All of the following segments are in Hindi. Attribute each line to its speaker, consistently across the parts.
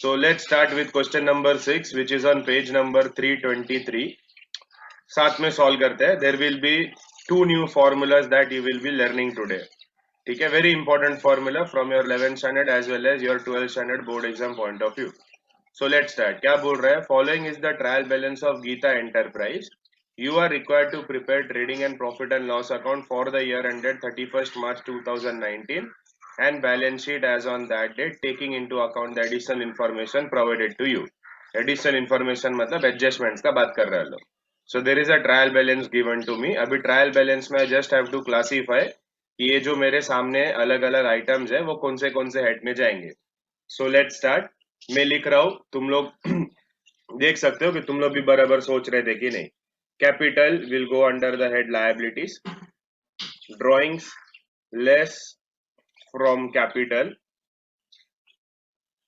Speaker 1: So let's start with question number 6, which is on page number 323. साथ में solve करते हैं. There will be 2 new formulas that you will be learning today. ठीक है, very important formula from your 11th standard as well as your 12th standard board exam point of view. So let's start. क्या बोल रहा है? Following is the trial balance of Geeta Enterprise. You are required to prepare trading and profit and loss account for the year ended 31st March 2019 and balance sheet as on that date, taking into account the additional information provided to you. Additional information मतलब adjustments का बात कर रहे हैं लोग. So there is a trial balance given to me. अभी trial balance में I just have to classify कि ये जो मेरे सामने अलग अलग items है वो कौन से head में जाएंगे. So let's start. मैं लिख रहा हूँ, तुम लोग देख सकते हो कि तुम लोग भी बराबर सोच रहे थे कि नहीं. Capital will go under the head liabilities, drawings less from capital,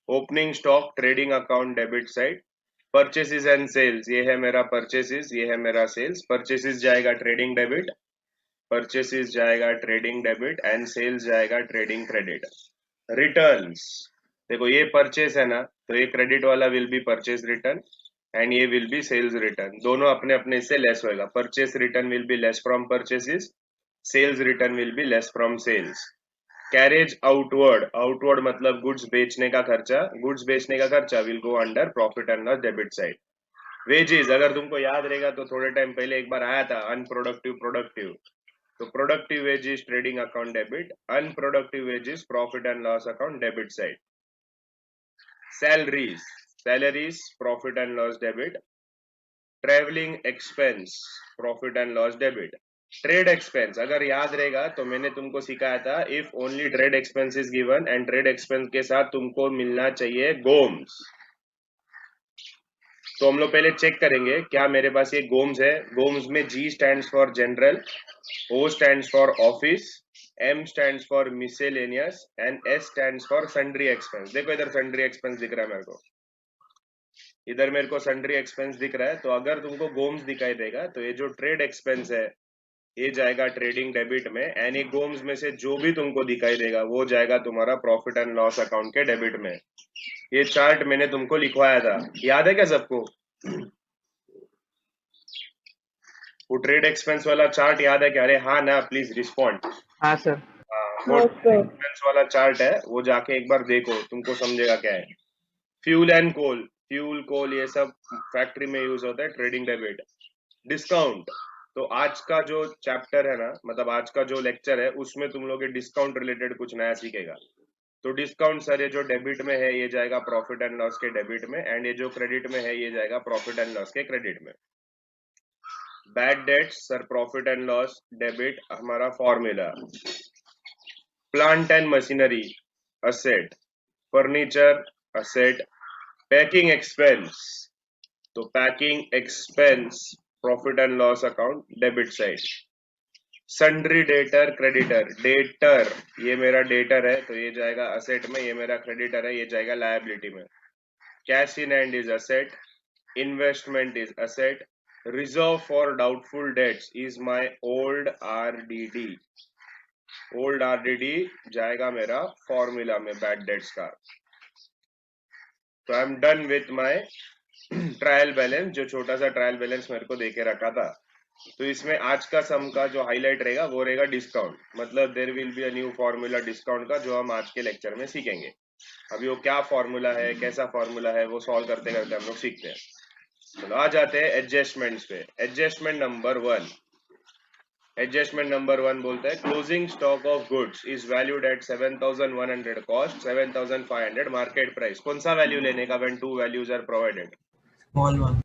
Speaker 1: opening stock trading account debit side, purchases and sales ये है मेरा परचेसेस, ये है मेरा सेल्स. परचेसेस जाएगा ट्रेडिंग डेबिट, परचेसेस जाएगा ट्रेडिंग डेबिट एंड सेल्स जाएगा ट्रेडिंग क्रेडिट. रिटर्न्स देखो ये परचेस है ना, तो ये क्रेडिट वाला will be purchase return and ये विल बी सेल्स रिटर्न. दोनों अपने अपने से लेस होएगा. Purchase return will be less from purchases, sales return will be less from sales. Carriage outward, outward मतलब गुड्स बेचने का खर्चा, गुड्स बेचने का खर्चा will go under profit and loss debit side. Wages अगर तुमको याद रहेगा तो थोड़े टाइम पहले एक बार आया था अनप्रोडक्टिव प्रोडक्टिव, तो productive wages trading account debit, unproductive wages profit and loss account debit side. Salaries, salaries profit and loss debit, traveling expense profit and loss debit. Trade expense अगर याद रहेगा तो मैंने तुमको सिखाया था if only trade expense is given and trade expense के साथ तुमको मिलना चाहिए गोम्स. तो हम लोग पहले चेक करेंगे क्या मेरे पास ये गोम्स है. गोम्स में G stands for general, O stands for office, M stands for miscellaneous and S stands for sundry expense. देखो इधर सन्ड्री एक्सपेंस दिख रहा है मेरे को, इधर मेरे को सन्ड्री एक्सपेंस दिख रहा है. तो अगर तुमको गोम्स दिखाई देगा तो ये जो ट्रेड एक्सपेंस है ये जाएगा ट्रेडिंग डेबिट में एंड ये गोम्स में से जो भी तुमको दिखाई देगा वो जाएगा तुम्हारा प्रॉफिट एंड लॉस अकाउंट के डेबिट में. ये चार्ट मैंने तुमको लिखवाया था, याद है क्या सबको? वो ट्रेड एक्सपेंस वाला चार्ट याद है क्या? अरे हाँ ना, प्लीज रिस्पॉन्ड.
Speaker 2: हाँ सर.
Speaker 1: वो एक्सपेंस वाला चार्ट है, वो जाके एक बार देखो, तुमको समझेगा क्या है. फ्यूल एंड कोल, फ्यूल कोल ये सब फैक्ट्री में यूज होता है, ट्रेडिंग डेबिट. डिस्काउंट, तो आज का जो चैप्टर है ना, मतलब आज का जो लेक्चर है उसमें तुम लोग डिस्काउंट रिलेटेड कुछ नया सीखेगा. तो डिस्काउंट सर ये जो डेबिट में है ये जाएगा प्रॉफिट एंड लॉस के डेबिट में एंड ये जो क्रेडिट में है ये जाएगा प्रॉफिट एंड लॉस के क्रेडिट में. Bad debts sir profit and loss debit हमारा formula. Plant and machinery asset, furniture asset. Packing expense, तो packing expense profit and loss account debit side. Sundry debtor creditor, debtor ये मेरा डेटर है तो ये जाएगा असेट में, ये मेरा क्रेडिटर है ये जाएगा लायबिलिटी में. Cash in hand is asset, investment is asset. Reserve for doubtful debts is my old RDD, old RDD जाएगा मेरा फॉर्मूला में बैड डेट्स का. तो I am done with my trial balance, जो छोटा सा ट्रायल बैलेंस मेरे को देके रखा था. तो इसमें आज का सम का जो हाईलाइट रहेगा वो रहेगा डिस्काउंट, मतलब there will be a new formula discount का जो हम आज के लेक्चर में सीखेंगे. अभी वो क्या फॉर्मूला है, कैसा फॉर्मूला है, वो सॉल्व करते करते हम लोग सीखते हैं. चलो आ जाते हैं एडजस्टमेंट्स पे. एडजस्टमेंट नंबर 1, एडजस्टमेंट नंबर 1 बोलता है closing stock of goods is valued at 7100 cost, 7500 market price. कौन सा वैल्यू लेने का when two values are provided?
Speaker 2: Small one,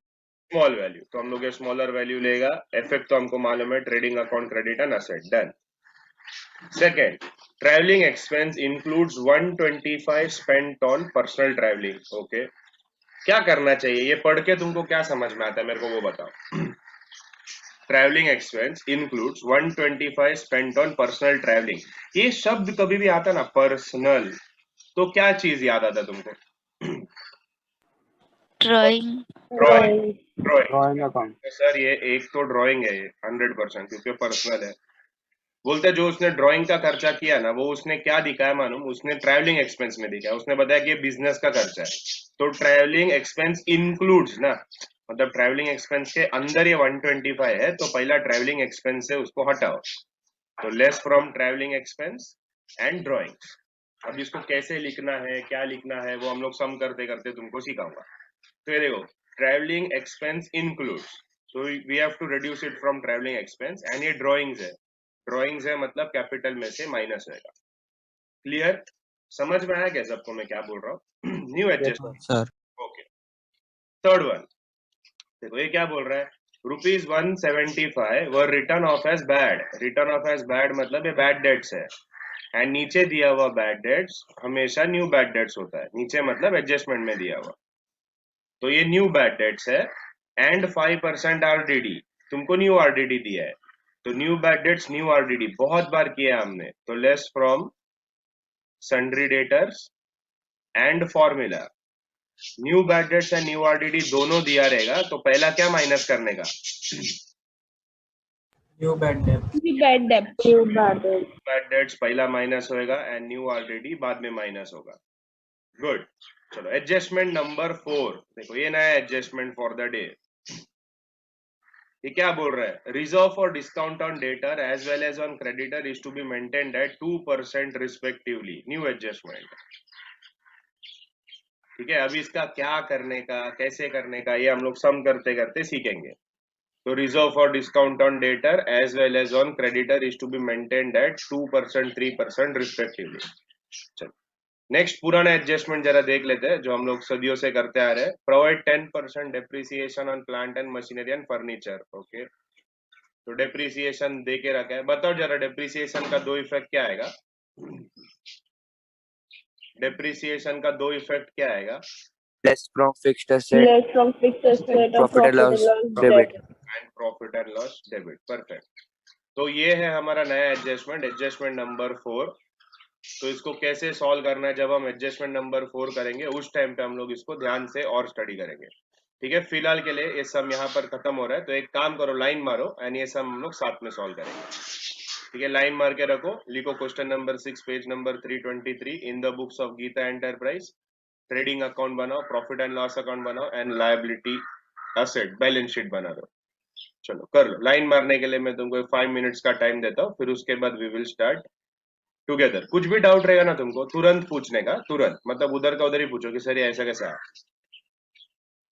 Speaker 1: small value. तो हम लोग ये स्मॉलर वैल्यू लेगा. इफेक्ट तो हमको मालूम है, trading account credit and asset. Done. Second, travelling expense includes 125 spent on personal travelling. Okay, क्या करना चाहिए ये पढ़ के तुमको क्या समझ में आता है मेरे को वो बताओ. Travelling expense includes 125 spent on personal travelling. ये शब्द कभी भी आता ना पर्सनल, तो क्या चीज याद आता तुमको?
Speaker 3: Drawing.
Speaker 1: Drawing.
Speaker 2: Drawing account.
Speaker 1: Sir ये एक तो ड्राइंग है ये 100% क्योंकि पर्सनल है. बोलते जो उसने ड्राइंग का खर्चा किया ना, वो उसने क्या दिखाया मालूम, उसने ट्रैवलिंग एक्सपेंस में दिखाया, उसने बताया कि ये बिजनेस का खर्चा है। तो ट्रैवलिंग एक्सपेंस इंक्लूड्स ना, मतलब ट्रैवलिंग एक्सपेंस के अंदर ये 125 है, तो पहला ट्रैवलिंग एक्सपेंस से उसको हटाओ, तो less from travelling expense and drawing. अब इसको कैसे लिखना है, क्या लिखना है, वो हम लोग सम करते करते तुमको सिखाऊंगा। तो ये देखो, travelling expense includes, so we have to reduce it from traveling expense, and ये ड्राइंग्स है, ड्राइंग्स है मतलब कैपिटल में से माइनस होएगा। क्लियर, समझ में आया क्या सबको मैं क्या बोल रहा हूँ? New adjustment,
Speaker 2: sir.
Speaker 1: Okay. Third one देखो, ये क्या बोल रहा है, rupees 175 were return off as bad. Return off as bad मतलब ये बैड डेट्स है, एंड नीचे दिया हुआ बैड डेट्स हमेशा न्यू बैड डेट्स होता है, नीचे मतलब एडजस्टमेंट में दिया हुआ, तो ये न्यू बैड डेट्स है, एंड 5% आरडीडी, तुमको न्यू आरडीडी दिया है, तो new bad debts new RDD बहुत बार किया हमने, तो less from sundry debtors and formula. New bad dates and new RDD दोनों दिया रहेगा, तो पहला क्या माइनस करने का,
Speaker 2: new bad debt.
Speaker 1: Bad debts पहला माइनस होएगा, एंड न्यू आरडीडी बाद में माइनस होगा। गुड, चलो एडजस्टमेंट नंबर 4 देखो, ये नया एडजस्टमेंट फॉर द डे। ये क्या बोल रहा है, reserve for discount on debtor as well as on creditor is to be maintained at 2% respectively, new adjustment. ठीक है, अभी इसका क्या करने का, कैसे करने का, ये हम लोग सम करते करते सीखेंगे। तो reserve for discount on debtor as well as on creditor is to be maintained at 2% 3% respectively. चलो नेक्स्ट पुराना एडजस्टमेंट जरा देख लेते हैं, जो हम लोग सदियों से करते आ रहे हैं। Provide 10% depreciation on plant and machinery and furniture, okay. तो डेप्रिसिएशन दे के रखा है, बताओ जरा डेप्रिसिएशन का दो इफेक्ट क्या आएगा, डेप्रिसिएशन का दो इफेक्ट क्या आएगा,
Speaker 2: less from fixed asset, profit and loss debit.
Speaker 1: And profit and loss debit, perfect. तो ये है हमारा नया एडजस्टमेंट, एडजस्टमेंट नंबर 4। तो इसको कैसे सॉल्व करना है, जब हम एडजस्टमेंट नंबर 4 करेंगे उस टाइम पे हम लोग इसको ध्यान से और स्टडी करेंगे। ठीक है, फिलहाल के लिए ये सम यहाँ पर खत्म हो रहा है, तो एक काम करो, लाइन मारो एंड ये सम हम लोग साथ में सॉल्व करेंगे। ठीक है, लाइन मार के रखो, लिखो question number 6 page number 323 in the books of Geeta enterprise. Trading account बनाओ, प्रॉफिट एंड लॉस अकाउंट बनाओ, and liability asset balance sheet बना दो। चलो कर लो, लाइन मारने के लिए मैं तुमको 5 मिनट्स का टाइम देता हूँ, फिर उसके बाद वी विल स्टार्ट टुगेदर। कुछ भी डाउट रहेगा ना तुमको तुरंत पूछने का, तुरंत मतलब उधर का उधर ही पूछो कि सर ये ऐसा कैसा है।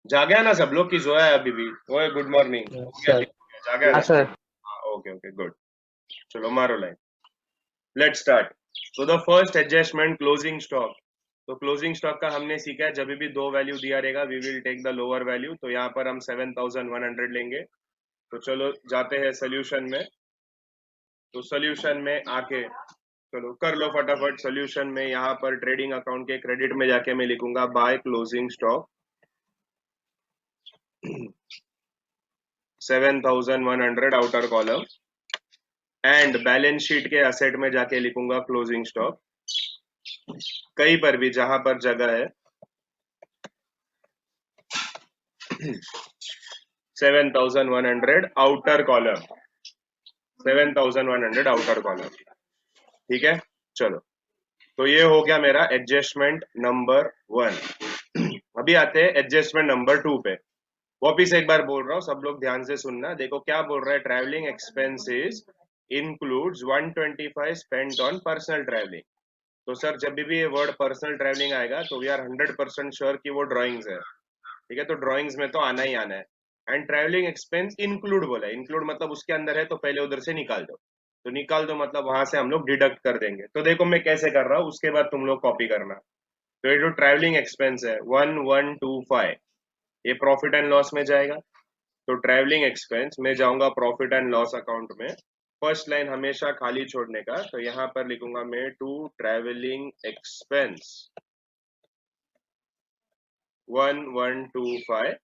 Speaker 1: जागे ना सब लोग की जोया है अभी भी, ओए गुड मॉर्निंग,
Speaker 2: सर।
Speaker 1: जागे ना,
Speaker 2: सर।
Speaker 1: हाँ ओके ओके गुड। चलो मारो line, let start. So the first adjustment closing stock. तो क्लोजिंग स्टॉक का हमने सीखा है, जब भी दो वैल्यू दिया रहेगा we will take the lower value, तो यहाँ पर हम 7100 लेंगे। तो चलो जाते हैं सोल्यूशन में, तो सोल्यूशन में आके चलो कर लो फटाफट। सोल्यूशन में यहाँ पर ट्रेडिंग अकाउंट के क्रेडिट में जाके मैं लिखूंगा by closing stock 7100 outer column, and balance sheet के असेट में जाके लिखूंगा क्लोजिंग स्टॉक, कहीं पर भी जहां पर जगह है 7100 आउटर कॉलम, 7100 आउटर कॉलम। ठीक है, चलो तो ये हो गया मेरा एडजस्टमेंट नंबर 1। अभी आते हैं एडजस्टमेंट नंबर 2 पे। वापिस एक बार बोल रहा हूँ, सब लोग ध्यान से सुनना। देखो क्या बोल रहा है, travelling expenses includes 125 spent on personal travelling. तो सर जब भी ये वर्ड पर्सनल ट्रैवलिंग आएगा तो वी आर 100% श्योर कि वो ड्राइंग्स है। ठीक है, तो ड्राइंग्स में तो आना ही आना है। एंड ट्रैवलिंग एक्सपेंस इंक्लूड बोला, इंक्लूड मतलब उसके अंदर है, तो पहले उधर से निकाल दो, तो निकाल दो मतलब वहां से हम लोग डिडक्ट कर देंगे। तो देखो मैं कैसे कर रहा हूँ, उसके बाद तुम लोग कॉपी करना। तो ये जो ट्रैवलिंग एक्सपेंस है 1125, ये प्रॉफिट एंड लॉस में जाएगा। तो ट्रैवलिंग एक्सपेंस में जाऊंगा प्रॉफिट एंड लॉस अकाउंट में, फर्स्ट लाइन हमेशा खाली छोड़ने का, तो यहाँ पर लिखूंगा मैं टू ट्रैवलिंग एक्सपेंस 1125,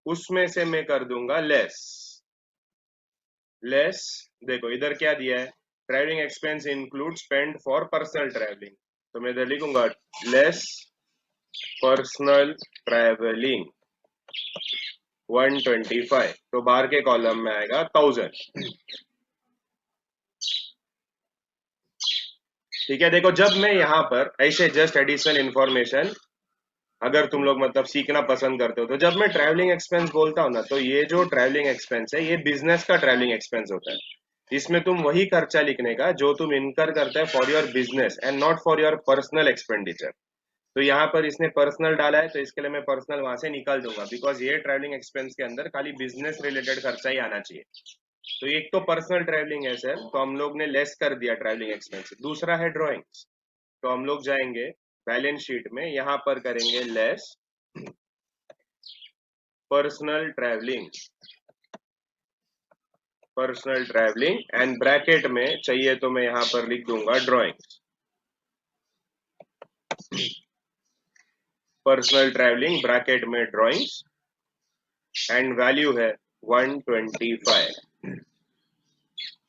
Speaker 1: उसमें से मैं कर दूंगा लेस। लेस देखो इधर क्या दिया है, travelling expense include spend for personal travelling, तो मैं इधर लिखूंगा लेस पर्सनल ट्रैवलिंग 125, तो बाहर के कॉलम में आएगा 1000। ठीक है, देखो जब मैं यहाँ पर ऐसे जस्ट एडिशनल इंफॉर्मेशन, अगर तुम लोग मतलब सीखना पसंद करते हो, तो जब मैं ट्रैवलिंग एक्सपेंस बोलता हूँ ना, तो ये जो ट्रैवलिंग एक्सपेंस है ये बिजनेस का ट्रैवलिंग एक्सपेंस होता है। इसमें तुम वही खर्चा लिखने का जो तुम इनकर करते हैं for your business and not for your personal expenditure. तो यहाँ पर इसने पर्सनल डाला है, तो इसके लिए मैं पर्सनल वहां से निकाल दूंगा, बिकॉज ये ट्रैवलिंग एक्सपेंस के अंदर खाली बिजनेस रिलेटेड खर्चा ही आना चाहिए। तो एक तो पर्सनल ट्रैवलिंग है सर, तो हम लोग ने लेस कर दिया ट्रैवलिंग एक्सपेंस। दूसरा है ड्रॉइंग्स, तो हम लोग जाएंगे बैलेंस शीट में, यहाँ पर करेंगे less personal travelling and bracket में चाहिए तो मैं यहाँ पर लिख दूंगा ड्रॉइंग्स। पर्सनल ट्रैवलिंग ब्रैकेट में ड्रॉइंग्स एंड वैल्यू है 125।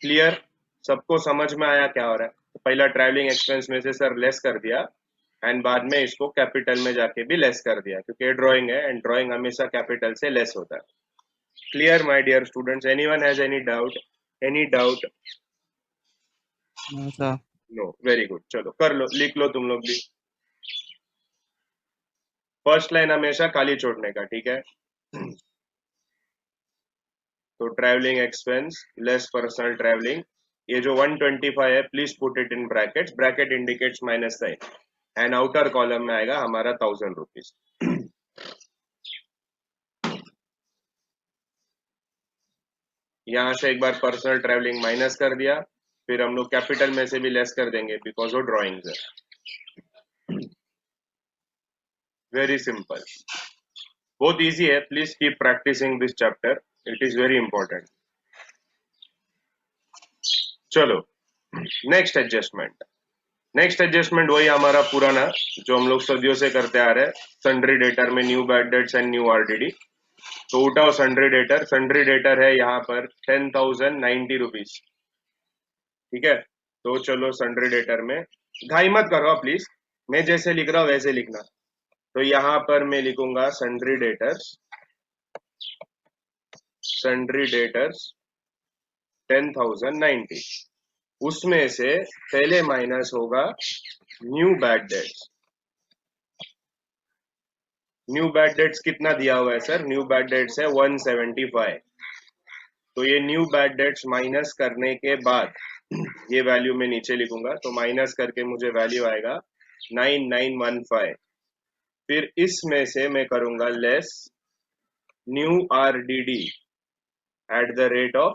Speaker 1: क्लियर? सबको समझ में आया क्या हो रहा है? तो पहला ट्रैवलिंग एक्सपेंस में से सर लेस कर दिया एंड बाद में इसको कैपिटल में जाके भी लेस कर दिया, क्योंकि ये ड्राइंग है एंड ड्राइंग हमेशा कैपिटल से लेस होता है। Clear my dear students? Anyone has any doubt?
Speaker 2: No sir.
Speaker 1: No, very good. चलो कर लो, लिख लो तुम लोग भी। फर्स्ट लाइन हमेशा खाली छोड़ने का, ठीक है? तो travelling expense less personal travelling, ये जो 125 है please put it in brackets, bracket indicates minus sign and outer column में आएगा हमारा 1000 रुपीज। यहां से एक बार पर्सनल ट्रैवलिंग माइनस कर दिया, फिर हम लोग कैपिटल में से भी लेस कर देंगे बिकॉज वो ड्रॉइंग्स है। वेरी सिंपल, बहुत इजी है। Please keep practising this chapter, it is very important. चलो नेक्स्ट एडजस्टमेंट वही हमारा पुराना जो हम लोग सदियों से करते आ रहे हैं, सन्ड्री डेटर में new bad dates and new RDD. तो उठाओ सन्ड्री डेटर है यहाँ पर 10,090 रुपीज, ठीक है? तो चलो सन्ड्री डेटर में, घाई मत करो प्लीज, मैं जैसे लिख रहा हूँ वैसे लिखना। तो यहाँ पर मैं लिखूंगा सन्ड्री डेटर्स 10,090, उसमें से पहले माइनस होगा न्यू बैड डेट्स कितना दिया हुआ है सर? न्यू बैड डेट्स है 175। तो ये न्यू बैड डेट्स माइनस करने के बाद ये वैल्यू मैं नीचे लिखूंगा, तो माइनस करके मुझे वैल्यू आएगा 9915। फिर इसमें से मैं करूंगा less new RDD at the rate of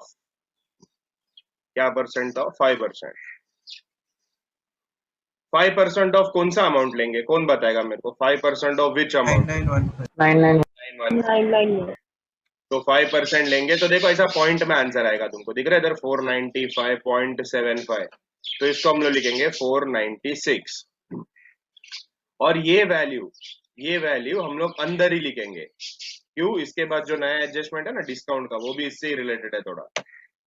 Speaker 1: क्या परसेंट ऑफ 5%। 5% ऑफ कौन सा अमाउंट लेंगे, कौन बताएगा मेरे को? 5% ऑफ विच अमाउंट?
Speaker 2: 9915।
Speaker 1: तो 5% लेंगे, तो देखो ऐसा पॉइंट में आंसर आएगा, तुमको दिख रहा है इधर 495.75। तो इसको हम लोग लिखेंगे 496, और ये वैल्यू हम लोग अंदर ही लिखेंगे। क्यों? इसके बाद जो नया एडजस्टमेंट है ना डिस्काउंट का, वो भी इससे ही रिलेटेड है थोड़ा,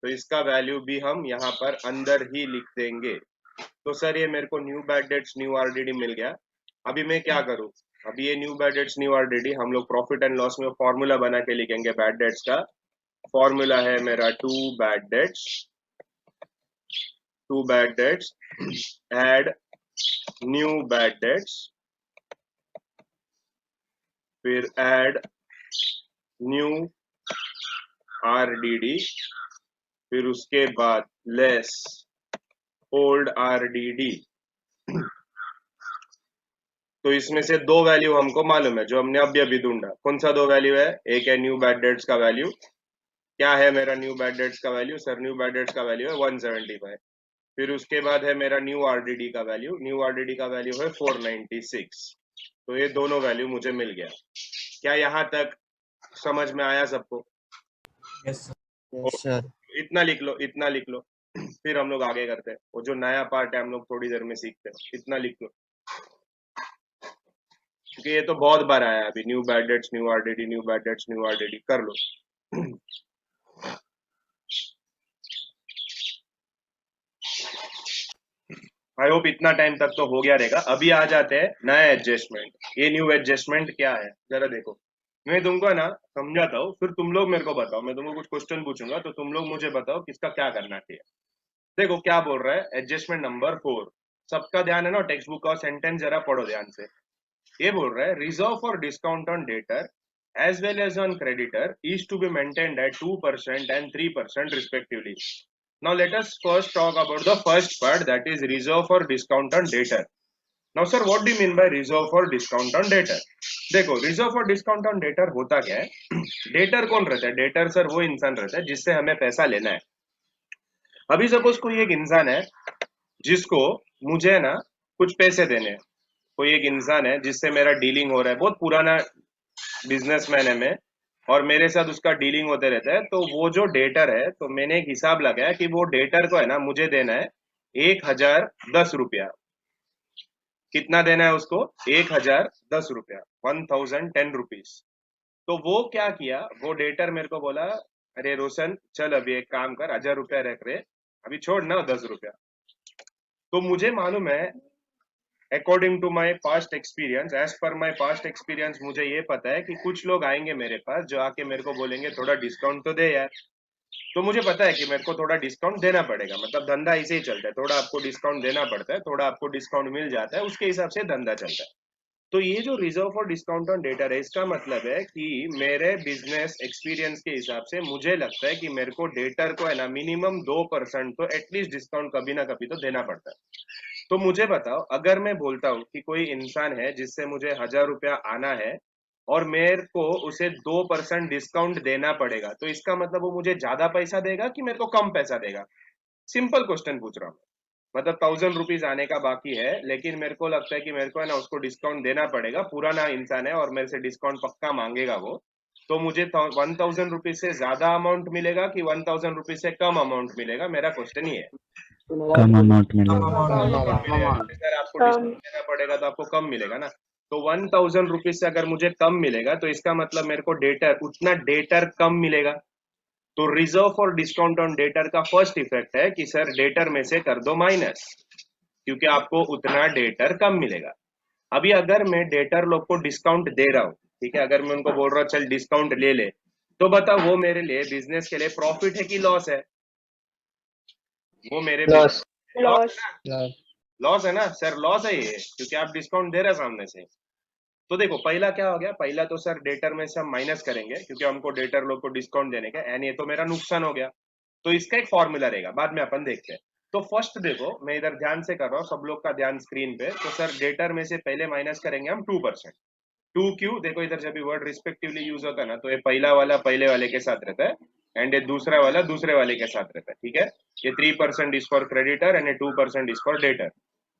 Speaker 1: तो इसका वैल्यू भी हम यहाँ पर अंदर ही लिख देंगे। तो सर ये मेरे को new bad debts new RDD मिल गया, अभी मैं क्या करूं? अभी ये new bad debts new RDD हम लोग प्रॉफिट एंड लॉस में फॉर्मूला बना के लिखेंगे। बैड डेट्स का फॉर्मूला है मेरा टू bad debts add new bad debts, फिर एड न्यू आरडीडी, फिर उसके बाद लेस ओल्ड आरडीडी। तो इसमें से दो वैल्यू हमको मालूम है जो हमने अभी ढूंढा। कौन सा दो वैल्यू है? एक है न्यू बैड डेट्स का वैल्यू, क्या है मेरा न्यू बैड डेट्स का value? Sir new bad debts का वैल्यू है 175। फिर उसके बाद है मेरा न्यू आरडीडी का वैल्यू, न्यू आरडीडी का वैल्यू है 496। तो ये दोनों वैल्यू मुझे मिल गया। क्या यहाँ तक समझ में आया सबको?
Speaker 2: Yes sir.
Speaker 1: इतना लिख लो फिर हम लोग आगे करते हैं। वो जो नया पार्ट है हम लोग थोड़ी देर में सीखते हैं, इतना लिख लो, क्योंकि ये तो बहुत बार आया अभी, new bad debts new RDD, new bad debts new RDD. कर लो। आई होप इतना टाइम तक तो हो गया रहेगा। अभी आ जाते हैं नया एडजस्टमेंट। ये न्यू एडजस्टमेंट क्या है जरा देखो, मैं तुमको ना समझाता हूँ, फिर तुम लोग मेरे को बताओ। मैं तुमको कुछ क्वेश्चन पूछूंगा तो तुम लोग मुझे बताओ किसका क्या करना चाहिए। देखो क्या बोल रहा है एडजस्टमेंट नंबर 4, सबका ध्यान है ना टेक्स्ट बुक का सेंटेंस, जरा पढ़ो ध्यान से। ये बोल रहा है reserve for discount on debtor as well as on creditor is to be maintained at 2% and 3% respectively. Now let us first talk about the first part, that is reserve for discount on debtor. Now sir, what do you mean by reserve for discount on debtor? देखो reserve for discount on debtor होता क्या है? डेटर कौन रहता है? डेटर सर वो इंसान रहता है जिससे हमें पैसा लेना है। अभी सपोज कोई एक इंसान है जिसको मुझे ना कुछ पैसे देने हैं। कोई एक इंसान है जिससे मेरा डीलिंग हो रहा है, बहुत पुराना बिजनेसमैन है मैं, और मेरे साथ उसका डीलिंग होते रहता है। तो वो जो डेटर है, तो मैंने एक हिसाब लगाया कि वो डेटर को है ना मुझे देना है 1010 रुपया। कितना देना है उसको? 1010 रुपया, 1010 रुपीज। तो वो क्या किया, वो डेटर मेरे को बोला, अरे रोशन चल अभी एक काम कर, 1000 रुपया रख रहे, अभी छोड़ ना 10 रुपया। तो मुझे मालूम है, according to my past experience, as per my past experience, मुझे ये पता है कि कुछ लोग आएंगे मेरे पास जो आके मेरे को बोलेंगे थोड़ा डिस्काउंट तो दे यार। तो मुझे पता है कि मेरे को थोड़ा डिस्काउंट देना पड़ेगा, मतलब धंधा ऐसे ही चलता है, थोड़ा आपको डिस्काउंट देना पड़ता है, थोड़ा आपको डिस्काउंट मिल जाता है, उसके हिसाब से धंधा चलता है। तो ये जो reserve for discount on debtor है, इसका मतलब है कि मेरे बिजनेस एक्सपीरियंस के हिसाब से मुझे लगता है कि मेरे को डेटर को है ना मिनिमम 2% तो एटलीस्ट डिस्काउंट कभी ना कभी तो देना पड़ता है। तो मुझे बताओ, अगर मैं बोलता हूँ कि कोई इंसान है जिससे मुझे 1000 रुपया आना है और मेरे को उसे 2% डिस्काउंट देना पड़ेगा, तो इसका मतलब वो मुझे ज्यादा पैसा देगा कि मेरे को कम पैसा देगा? सिंपल क्वेश्चन पूछ रहा हूँ। मतलब 1000 रुपीज आने का बाकी है, लेकिन मेरे को लगता है कि मेरे को है ना उसको डिस्काउंट देना पड़ेगा, पुराना इंसान है और मेरे से डिस्काउंट पक्का मांगेगा वो। तो मुझे 1000 रुपीज से ज्यादा अमाउंट मिलेगा कि 1000 रुपीज से कम अमाउंट मिलेगा? मेरा क्वेश्चन ही है।
Speaker 3: कम अमाउंट
Speaker 1: कम
Speaker 3: मिलेगा।
Speaker 1: अमाउंट मिलेगा। अगर आपको डिस्काउंट देना पड़ेगा तो आपको कम मिलेगा ना। तो 1000 रुपीज से अगर मुझे कम मिलेगा तो इसका मतलब मेरे को डेटर, उतना डेटर कम मिलेगा। तो reserve for discount on debtor का फर्स्ट इफेक्ट है कि सर डेटर में से कर दो माइनस, क्योंकि आपको उतना डेटर कम मिलेगा। अभी अगर मैं डेटर लोग को डिस्काउंट दे रहा हूँ, ठीक है, अगर मैं उनको बोल रहा हूँ चल डिस्काउंट ले ले, तो बताओ वो मेरे लिए बिजनेस के लिए प्रॉफिट है कि लॉस है? वो मेरे
Speaker 2: लॉस।
Speaker 1: लॉस है ना? लॉस है ना सर, लॉस है ये, क्योंकि आप डिस्काउंट दे रहे हैं सामने से। तो देखो पहला क्या हो गया, पहला तो सर डेटर में से हम माइनस करेंगे क्योंकि हमको डेटर लोग को डिस्काउंट देने का, एंड ये तो मेरा नुकसान हो गया। तो इसका एक फॉर्मूला रहेगा, बाद में अपन देखते हैं। तो फर्स्ट देखो, मैं इधर ध्यान से कर रहा हूँ, सब लोग का ध्यान स्क्रीन पे। तो सर डेटर में से पहले माइनस करेंगे हम 2%। 2 क्यों? देखो इधर जब भी वर्ड रिस्पेक्टिवली यूज होता है ना, तो ये पहला वाला पहले वाले के साथ रहता है, एंड ये दूसरा वाला दूसरे वाले के साथ रहता है, ठीक है। ये 3% इज फॉर क्रेडिटर एंड ये 2% इज फॉर डेटर।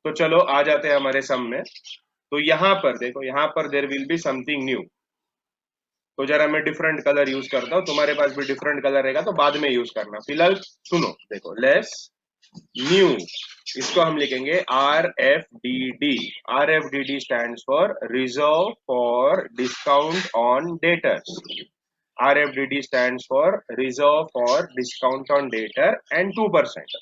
Speaker 1: तो चलो आ जाते हैं हमारे सम में। तो यहाँ पर देखो, यहाँ पर there will be something new. तो जरा मैं डिफरेंट कलर यूज करता हूँ, तुम्हारे पास भी डिफरेंट कलर रहेगा तो बाद में यूज करना। फिलहाल सुनो, देखो लेस न्यू, इसको हम लिखेंगे RFDD। RFDD stands for reserve for discount on debtors. RFDD stands for reserve for discount on debtor and 2%।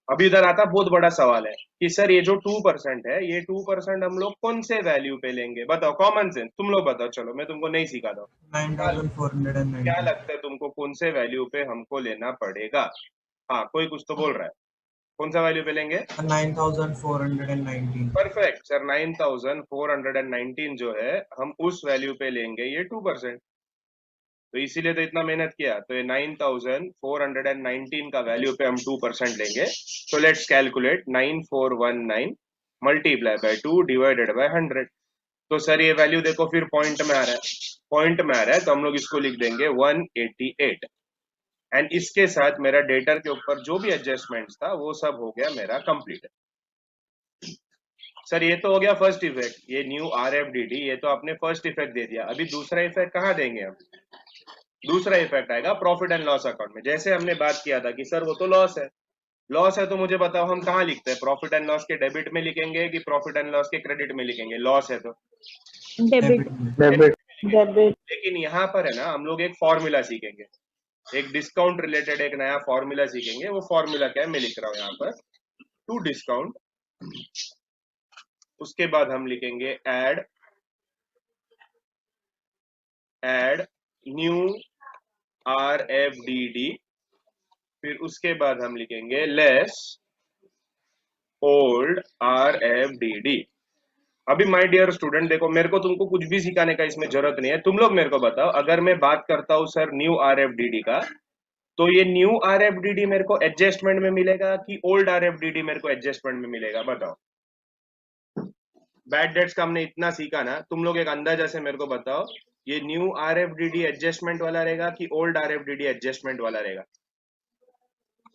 Speaker 1: अभी इधर आता बहुत बड़ा सवाल है कि सर ये जो 2% है, ये 2% हम लोग कौन से वैल्यू पे लेंगे? बताओ, कॉमन सेंस तुम लोग बताओ, चलो मैं तुमको नहीं सिखाता हूँ।
Speaker 4: 9490
Speaker 1: क्या लगता है तुमको, कौन से वैल्यू पे हमको लेना पड़ेगा? हाँ, कोई कुछ तो बोल रहा है, कौन सा वैल्यू पे लेंगे?
Speaker 4: 9419
Speaker 1: परफेक्ट सर, 9419 जो है हम उस वैल्यू पे लेंगे, ये 2%। तो इसीलिए तो इतना मेहनत किया। तो ये 9419 का वैल्यू पे हम 2% लेंगे। तो let's calculate 9419 multiply by 2 divided by 100। तो सर ये वैल्यू देखो फिर पॉइंट में आ रहा है, पॉइंट में आ रहा है, तो हम लोग इसको लिख देंगे 188। एंड इसके साथ मेरा डेटर के ऊपर जो भी एडजस्टमेंट था वो सब हो गया मेरा कंप्लीट। सर ये तो हो गया फर्स्ट इफेक्ट, ये न्यू RFDD, ये तो आपने फर्स्ट इफेक्ट दे दिया। अभी दूसरा इफेक्ट कहाँ देंगे हम? दूसरा इफेक्ट आएगा प्रॉफिट एंड लॉस अकाउंट में। जैसे हमने बात किया था कि सर वो तो लॉस है, लॉस है, तो मुझे बताओ हम कहाँ लिखते हैं? प्रॉफिट एंड लॉस के डेबिट में लिखेंगे कि प्रॉफिट एंड लॉस के क्रेडिट में लिखेंगे? लॉस है तो
Speaker 2: डेबिट।
Speaker 1: लेकिन यहाँ पर है ना हम लोग एक फॉर्मूला सीखेंगे, एक डिस्काउंट रिलेटेड एक नया फॉर्मूला सीखेंगे। वो फॉर्मूला क्या है मैं लिख रहा हूँ यहाँ पर, टू डिस्काउंट, उसके बाद हम लिखेंगे एड न्यू RFDD, फिर उसके बाद हम लिखेंगे लेस ओल्ड RFDD। अभी माय डियर स्टूडेंट देखो, मेरे को तुमको कुछ भी सिखाने का इसमें जरूरत नहीं है। तुम लोग मेरे को बताओ, अगर मैं बात करता हूँ सर न्यू RFDD का, तो ये न्यू RFDD मेरे को एडजस्टमेंट में मिलेगा कि ओल्ड RFDD मेरे को एडजस्टमेंट में मिलेगा? बताओ। बैड डेट्स का हमने इतना सीखा ना, तुम लोग एक अंदाजा से मेरे को बताओ, ये न्यू RFDD एडजस्टमेंट वाला रहेगा कि ओल्ड RFDD एडजस्टमेंट वाला रहेगा?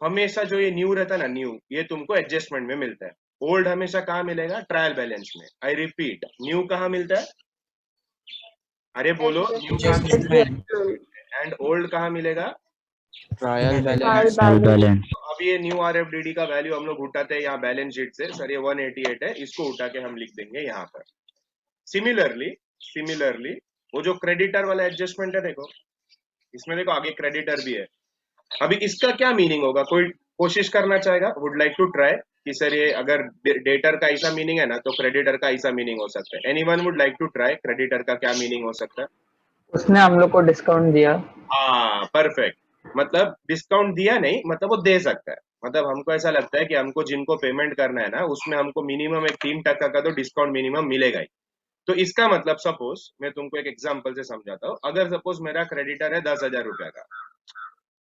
Speaker 1: हमेशा जो ये न्यू रहता है ना, न्यू, ये तुमको एडजस्टमेंट में मिलता है। ओल्ड हमेशा कहाँ मिलेगा? ट्रायल बैलेंस में। आई रिपीट, न्यू कहाँ मिलता है? अरे बोलो, न्यू कहाँ मिलता है? एंड ओल्ड कहाँ मिलेगा?
Speaker 2: Trial
Speaker 3: balance.
Speaker 1: तो अब ये न्यू RFDD का वैल्यू हम लोग उठाते हैं यहाँ बैलेंस शीट से। सर ये 188 है, इसको उठा के हम लिख देंगे यहाँ पर। सिमिलरली वो जो क्रेडिटर वाला एडजस्टमेंट है, देखो इसमें देखो आगे क्रेडिटर भी है। अभी इसका क्या मीनिंग होगा? कोई कोशिश करना चाहेगा? वुड लाइक टू ट्राई कि सर ये अगर डेटर का ऐसा मीनिंग है ना, तो क्रेडिटर का ऐसा मीनिंग हो सकता है। Anyone would like to try, creditor का क्या मीनिंग हो सकता है?
Speaker 3: उसने हम लोग को डिस्काउंट दिया।
Speaker 1: हाँ परफेक्ट, मतलब डिस्काउंट दिया नहीं, मतलब वो दे सकता है। मतलब हमको ऐसा लगता है कि हमको जिनको पेमेंट करना है ना, उसमें हमको मिनिमम एक 3% का तो डिस्काउंट मिनिमम मिलेगा ही। तो इसका मतलब, सपोज मैं तुमको एक एग्जांपल से समझाता हूँ। अगर सपोज मेरा क्रेडिटर है 10,000 रुपया का,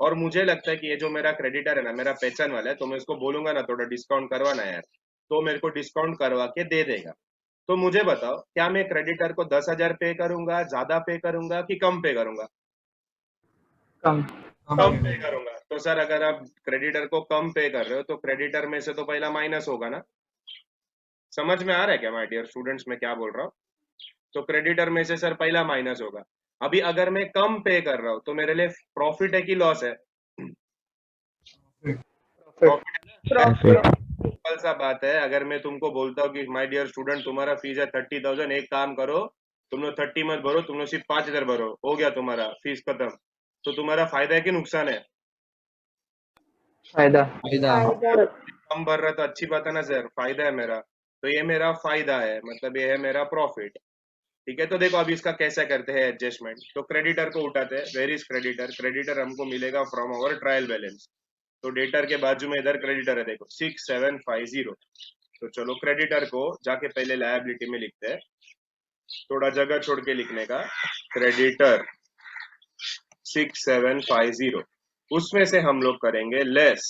Speaker 1: और मुझे लगता है कि ये जो मेरा क्रेडिटर है ना, मेरा पहचान वाला है, तो मैं इसको बोलूंगा ना थोड़ा डिस्काउंट करवाना यार, तो मेरे को डिस्काउंट करवा के दे देगा। तो मुझे बताओ, क्या मैं क्रेडिटर को 10,000 पे करूंगा, ज्यादा पे करूंगा कि कम पे करूंगा?
Speaker 3: कम।
Speaker 1: कम पे करूंगा। तो सर अगर आप क्रेडिटर को कम पे कर रहे हो, तो क्रेडिटर में से तो पहला माइनस होगा ना। समझ में आ रहा है क्या माय डियर स्टूडेंट्स मैं क्या बोल रहा हूँ? तो क्रेडिटर में से सर पहला माइनस होगा। अभी अगर मैं कम पे कर रहा हूँ, तो मेरे लिए प्रॉफिट है कि लॉस है?
Speaker 3: प्रॉफिट।
Speaker 1: सिंपल सा बात है। अगर मैं तुमको बोलता हूँ कि माय डियर स्टूडेंट तुम्हारा फीस है 30,000, एक काम करो, तुम लोग 30 मत भरो, तुम लोग सिर्फ 5,000 भरो, हो गया तुम्हारा फीस खत्म। तो तुम्हारा फायदा है कि नुकसान है?
Speaker 3: फायदा।
Speaker 1: कम भर रहा तो अच्छी बात है ना सर, फायदा है मेरा। तो ये मेरा फायदा है, मतलब ये है मेरा प्रॉफिट। ठीक है, तो देखो अभी इसका कैसे करते हैं एडजस्टमेंट। तो क्रेडिटर को उठाते हैं। Where is creditor? क्रेडिटर हमको मिलेगा फ्रॉम अवर ट्रायल बैलेंस। तो डेटर के बाजू में इधर क्रेडिटर है, देखो 6750। तो चलो क्रेडिटर को जाके पहले लायबिलिटी में लिखते हैं, थोड़ा जगह छोड़ के लिखने का। क्रेडिटर 6750, उसमें से हम लोग करेंगे लेस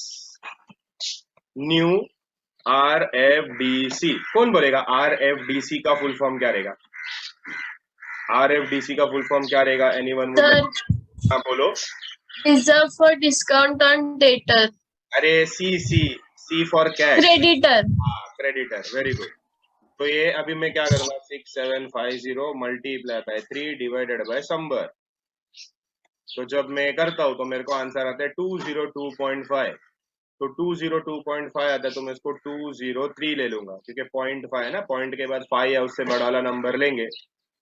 Speaker 1: न्यू RFDC। कौन बोलेगा RFDC का फुल फॉर्म क्या रहेगा? RFDC का फुल फॉर्म क्या रहेगा? Anyone would? हाँ बोलो।
Speaker 4: Reserve for discount on debtor.
Speaker 1: अरे सी फॉर कैश।
Speaker 4: क्रेडिटर।
Speaker 1: हाँ क्रेडिटर, वेरी गुड। तो ये अभी मैं क्या करूंगा, 6750 multiply by 3 divided by somebody. तो जब मैं करता हूँ तो मेरे को आंसर आता है 202.5। तो 202.5 आता है, तो मैं इसको 203 ले लूंगा, क्योंकि 0.5 है ना, पॉइंट के बाद 5 या उससे बड़ा वाला नंबर लेंगे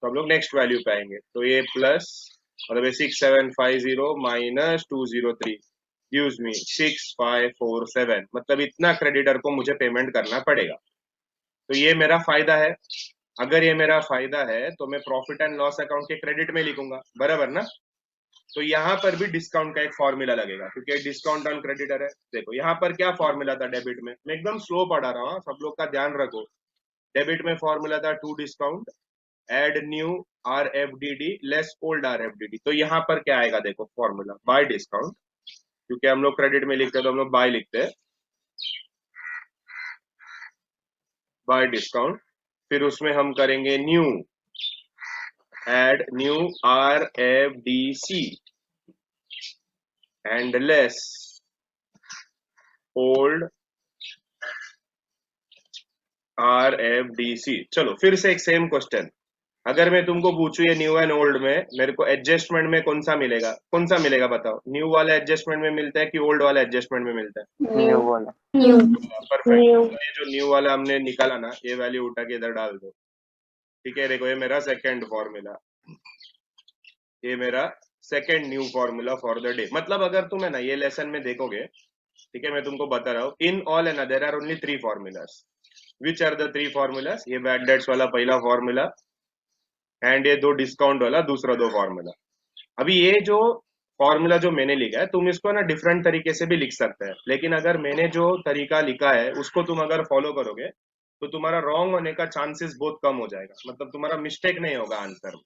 Speaker 1: तो हम लोग नेक्स्ट वैल्यू पे आएंगे। तो ये प्लस, मतलब 6750 माइनस 203 गिव्स मी 6547। मतलब इतना क्रेडिटर को मुझे पेमेंट करना पड़ेगा। तो ये मेरा फायदा है। अगर ये मेरा फायदा है तो मैं प्रॉफिट एंड लॉस अकाउंट के क्रेडिट में लिखूंगा, बराबर ना। तो यहाँ पर भी डिस्काउंट का एक फॉर्मूला लगेगा, क्योंकि डिस्काउंट ऑन क्रेडिटर है। देखो यहाँ पर क्या फॉर्मूला था डेबिट में, मैं एकदम स्लो पढ़ा रहा हूँ, सब लोग का ध्यान रखो। डेबिट में फॉर्मूला था to discount add new RFDD less old RFDD। तो यहाँ पर क्या आएगा देखो फॉर्मूला, बाय डिस्काउंट, क्योंकि हम लोग क्रेडिट में लिखते हैं तो हम लोग बाय लिखते हैं, बाय डिस्काउंट। फिर उसमें हम करेंगे new, add new RFDC and less old RFDC। चलो फिर से एक सेम क्वेश्चन। अगर मैं तुमको पूछूं ये न्यू एंड ओल्ड में मेरे को एडजस्टमेंट में कौन सा मिलेगा? कौन सा मिलेगा बताओ? न्यू वाला एडजस्टमेंट में मिलता है कि ओल्ड वाला एडजस्टमेंट में मिलता है?
Speaker 2: न्यू वाला।
Speaker 1: परफेक्ट। तो ये जो न्यू वाला हमने निकाला ना, ये वैल्यू उठा के इधर डाल दो। ठीक है, देखो ये मेरा सेकेंड फॉर्मूला, ये मेरा second new formula for the day. मतलब अगर तुम है ना ये लेसन में देखोगे, ठीक है, मैं तुमको बता रहा हूँ, इन ऑल है ना there are only 3 formulas. Which are the 3 formulas? ये बैड डेट्स वाला पहला फॉर्मूला, एंड ये 2 डिस्काउंट वाला दूसरा 2 फॉर्मूला। अभी ये जो फॉर्मूला जो मैंने लिखा है तुम इसको ना डिफरेंट तरीके से भी लिख सकते हैं, लेकिन अगर मैंने जो तरीका लिखा है उसको तुम अगर फॉलो करोगे तो तुम्हारा रॉन्ग होने का चांसेस बहुत कम हो जाएगा, मतलब तुम्हारा मिस्टेक नहीं होगा आंसर में।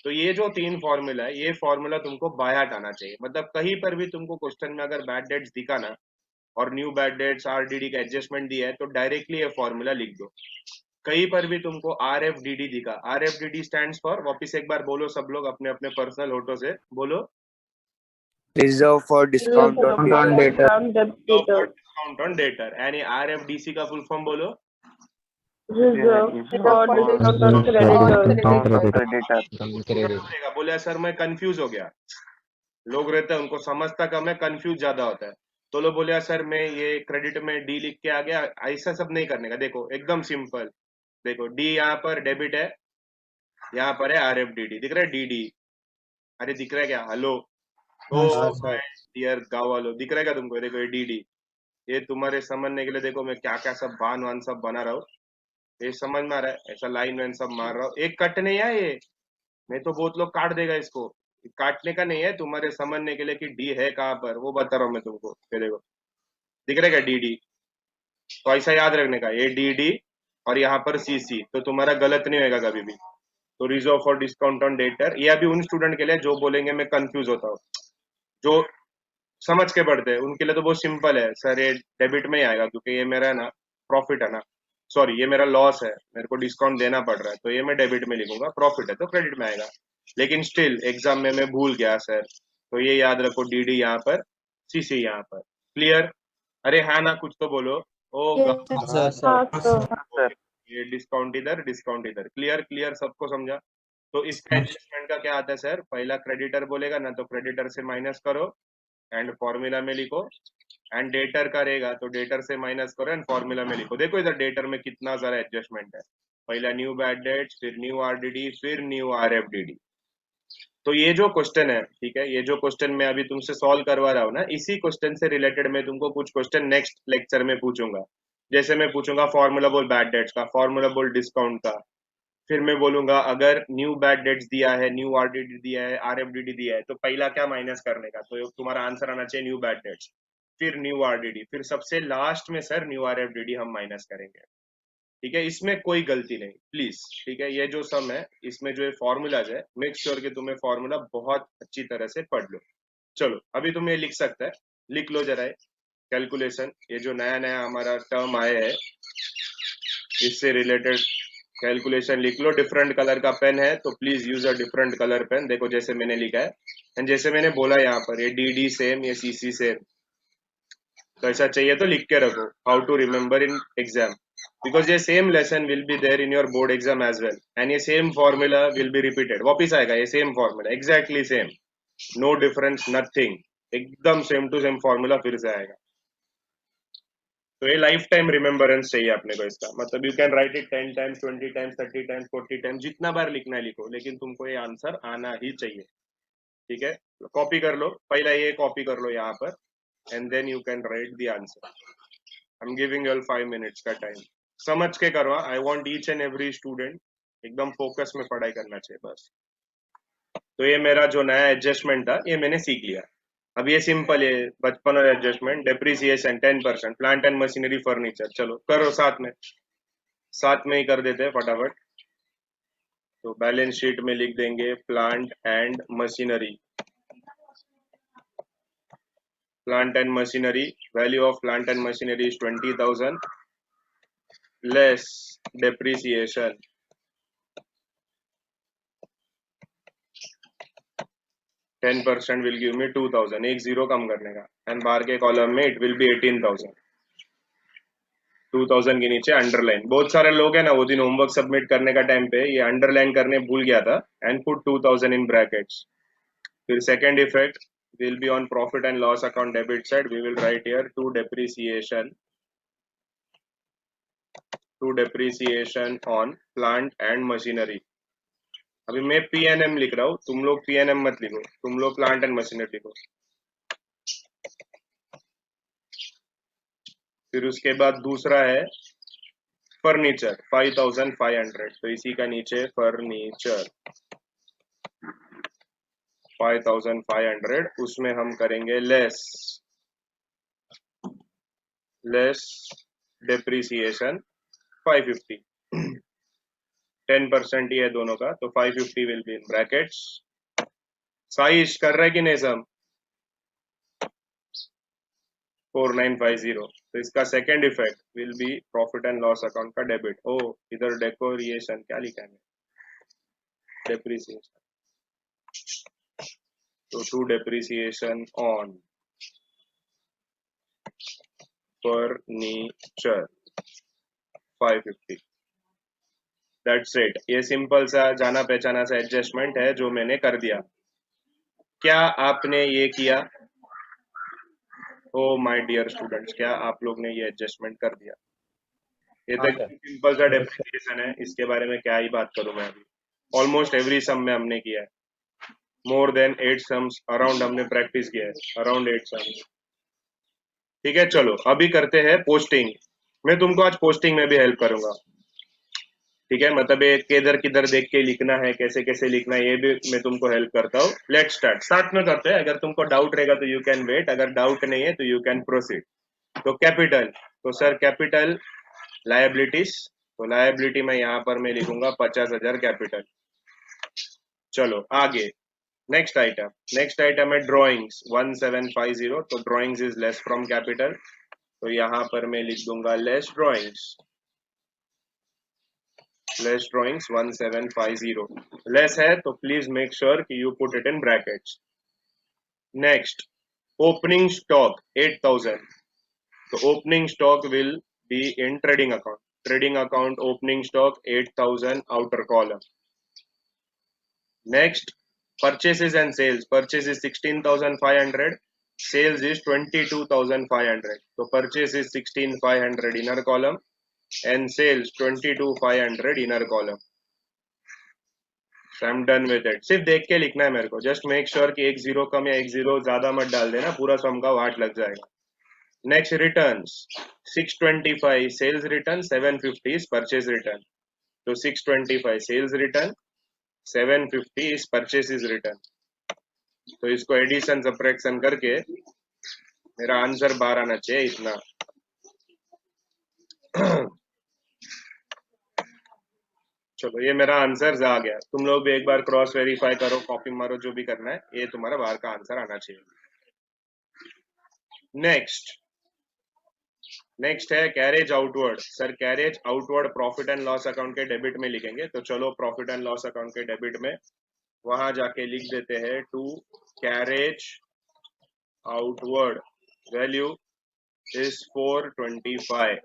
Speaker 1: तो ये जो 3 फॉर्मूला है, ये फॉर्मूला तुमको बाय हार्ट आना चाहिए, मतलब कहीं पर भी तुमको क्वेश्चन में अगर बैड डेट्स दिखा ना और न्यू बैड डेट्स आरडीडी का एडजस्टमेंट दिया है तो डायरेक्टली ये फॉर्मूला लिख दो। कहीं पर भी तुमको आरएफडीडी दिखा, आरएफडीडी स्टैंड्स फॉर, वापस एक बार बोलो सब लोग अपने अपने पर्सनल होटो से बोलो,
Speaker 2: Reserve for discount on
Speaker 3: Discount on
Speaker 2: data.
Speaker 3: data.
Speaker 1: Discount on debtor, यानी आरएफडीसी का फुल फॉर्म बोलो,
Speaker 4: Reserve for discount on creditors.
Speaker 1: बोलेगा बोले सर मैं कंफ्यूज हो गया, लोग रहते हैं उनको समझता कम है, कंफ्यूज ज्यादा होता है, तो लोग बोले सर मैं ये क्रेडिट में डी लिख के आ गया, ऐसा सब नहीं करने का। देखो एकदम सिंपल, देखो डी यहाँ पर डेबिट है, यहाँ पर है आरएफडीडी, दिख रहा है डीडी, अरे दिख रहा है क्या, हेलो ओ डियर गाँव वालों, दिख रहा है क्या तुमको, देखो ये डीडी, ये तुम्हारे समझने के लिए देखो मैं क्या क्या सब बान वान सब बना रहा हूँ, ये समझ में आ रहा है, ऐसा लाइन वाइन सब मार रहा हूँ, एक कट नहीं है ये, नहीं तो बहुत लोग काट देगा इसको, काटने का नहीं है, तुम्हारे समझने के लिए कि डी है कहाँ पर वो बता रहा हूँ मैं तुमको, ये देखो दिख रहा है क्या डीडी, तो ऐसा याद रखने का, ये डीडी और यहाँ पर सीसी, तो तुम्हारा गलत नहीं होगा कभी भी। तो reserve for discount on debtor, ये अभी उन स्टूडेंट के लिए जो बोलेंगे मैं कंफ्यूज होता हूँ, जो समझ के पढ़ते हैं उनके लिए तो बहुत सिंपल है सर, ये डेबिट में ही आएगा क्योंकि ये मेरा ना प्रॉफिट है ना, सॉरी ये मेरा लॉस है, मेरे को डिस्काउंट देना पड़ रहा है, तो ये मैं डेबिट में लिखूंगा, प्रॉफिट है तो क्रेडिट में आएगा। लेकिन स्टिल एग्जाम में मैं भूल गया सर, तो ये याद रखो डीडी यहाँ पर, सीसी यहाँ पर, क्लियर? अरे हाँ ना कुछ तो बोलो, ओ ये डिस्काउंट इधर, क्लियर क्लियर सबको समझा? तो इसका एडजस्टमेंट का क्या आता है सर, पहला क्रेडिटर बोलेगा ना तो क्रेडिटर से माइनस करो एंड फॉर्मूला में लिखो, एंड डेटर का रहेगा तो डेटर से माइनस करो एंड फॉर्मूला में लिखो। देखो इधर डेटर में कितना सारा एडजस्टमेंट है, पहला न्यू बैड डेट्स, फिर न्यू आरडीडी, फिर न्यू आरएफडीडी। तो ये जो क्वेश्चन है, ठीक है, ये जो क्वेश्चन मैं अभी तुमसे सॉल्व करवा रहा हूँ ना, इसी क्वेश्चन से रिलेटेड मैं तुमको कुछ क्वेश्चन नेक्स्ट लेक्चर में पूछूंगा। जैसे मैं पूछूंगा फॉर्मूला बोल बैड डेट्स का, फॉर्मूला बोल डिस्काउंट का, फिर मैं बोलूंगा अगर न्यू बैड डेट्स दिया है, न्यू आरडीडी दिया है, आरएफडीडी दिया है, तो पहला क्या माइनस करने का, तो तुम्हारा आंसर आना चाहिए न्यू बैड डेट्स, फिर न्यू आरडीडी, फिर सबसे लास्ट में सर न्यू आरएफडीडी हम माइनस करेंगे। ठीक है, इसमें कोई गलती नहीं प्लीज, ठीक है, ये जो सम है इसमें जो फॉर्मूलाज है, मेक श्योर कि तुम्हें फॉर्मूला बहुत अच्छी तरह से पढ़ लो। चलो अभी तुम ये लिख सकता है, लिख लो जरा कैलकुलेशन, ये जो नया नया हमारा टर्म आया है इससे रिलेटेड कैलकुलेशन लिख लो। डिफरेंट कलर का पेन है तो please use a different colour pen, देखो जैसे मैंने लिखा है एंड जैसे मैंने बोला यहाँ पर, ये डी सेम, ये सी सेम, तो ऐसा चाहिए तो लिख के रखो, how to remember in exam, because ये same lesson will be there in your board exam as well, and ये same formula will be repeated, वापिस आएगा ये same formula, exactly same, no difference nothing, एकदम सेम टू सेम फॉर्मूला फिर से आएगा। तो ये लाइफ टाइम रिमेम्बरेंस चाहिए अपने को इसका, मतलब you can right it 10 times, 20 times, 30 times, 40 times, जितना बार लिखना है लिखो, लेकिन तुमको ये आंसर आना ही चाहिए। ठीक है, कॉपी कर लो, पहला ये कॉपी कर लो यहाँ पर and then you can write the answer. I am giving you 5 minutes का टाइम, समझ के करवा, I want each and every student एकदम फोकस में पढ़ाई करना चाहिए बस। तो ये मेरा जो नया एडजस्टमेंट था ये मैंने सीख लिया। अब ये सिंपल है, बचपन और adjustment, depreciation 10%, plant and machinery furniture, चलो करो साथ में ही कर देते हैं फटाफट। तो बैलेंस शीट में लिख देंगे plant and machinery, plant and machinery, value of plant and machinery is 20,000 less depreciation, %10 will give me 2,000, एक जीरो कम करने का, एंड बाहर के कॉलम में इट विल बी 18,000, 2,000 के नीचे अंडरलाइन। बहुत सारे लोग हैं ना, वो दिन होमवर्क सबमिट करने का टाइम पे ये अंडरलाइन करने भूल गया था, एंड पुट 2,000 इन ब्रैकेट्स। फिर second effect will be on profit and loss account debit side, we will write here to depreciation on plant and machinery। अभी मैं PNM लिख रहा हूँ, तुम लोग PNM मत लिखो, तुम लोग प्लांट एंड मशीनरी लिखो। फिर उसके बाद दूसरा है फर्नीचर 5,500, तो इसी का नीचे फर्नीचर। 5,500, उसमें हम करेंगे लेस डेप्रिसिएशन 550, 10% ही है दोनों का, तो 550 विल बी इन ब्रैकेट्स। साइज कर रहा है कि नहीं सब? 4950, तो इसका second effect will be profit and loss account का डेबिट। ओ इधर डेकोरेशन क्या लिखा है, डेप्रिसिएशन, तो to depreciation on furniture 550। That's it. ये सिंपल सा जाना पहचाना सा एडजस्टमेंट है जो मैंने कर दिया। क्या आपने ये किया? ओ माय डियर स्टूडेंट्स, क्या आप लोग ने ये एडजस्टमेंट कर दिया? ये तो
Speaker 3: हाँ,
Speaker 1: सिंपल सा डेप्रिसिएशन है, इसके बारे में क्या ही बात करूं मैं अभी। ऑलमोस्ट एवरी सम में हमने किया है, मोर देन 8 सम्स अराउंड हमने प्रैक्टिस किया है, अराउंड 8 सम्स। ठीक है, चलो अभी करते हैं पोस्टिंग। मैं तुमको आज पोस्टिंग में भी हेल्प करूंगा। ठीक है, मतलब ये किधर किधर देख के लिखना है, कैसे कैसे लिखना है, ये भी मैं तुमको हेल्प करता हूँ। लेट्स स्टार्ट, साथ में करते हैं। अगर तुमको डाउट रहेगा तो यू कैन वेट, अगर डाउट नहीं है तो यू कैन प्रोसीड। तो कैपिटल, तो सर कैपिटल लायबिलिटीज, तो लायबिलिटी में यहाँ पर मैं लिखूंगा 50,000 कैपिटल। चलो आगे, नेक्स्ट आइटम है ड्रॉइंग्स 1750, तो drawings is less from capital, तो यहाँ पर मैं लिख दूंगा लेस ड्रॉइंग्स 1750। लेस है तो प्लीज मेक श्योर कि you put it in brackets. Next, opening stock 8,000, तो opening stock will be in trading account opening stock 8,000 outer column. Next, purchases and sales, purchase is 16,500, sales is 22,500, so purchase is 16,500 inner column and sales 22,500 inner column. So I'm done with it. सिर्फ देख के लिखना है मेरे को, जस्ट मेक श्योर कि एक जीरो कम या एक जीरो ज्यादा मत डाल देना, पूरा सम का वाट लग जाएगा। Next, returns 625 sales return, 750 is purchase return, तो 625 sales return, 750 is purchases return, तो इसको एडिशन सब्ट्रैक्शन करके मेरा आंसर बाहर आना चाहिए इतना। चलो ये मेरा आंसर आ गया, तुम लोग भी एक बार क्रॉस वेरीफाई करो, कॉपी मारो, जो भी करना है, ये तुम्हारा बाहर का आंसर आना चाहिए। नेक्स्ट है carriage outward. Sir carriage outward profit and loss account के डेबिट में लिखेंगे, तो चलो प्रॉफिट एंड लॉस अकाउंट के डेबिट में वहां जाके लिख देते हैं to carriage outward value is 425।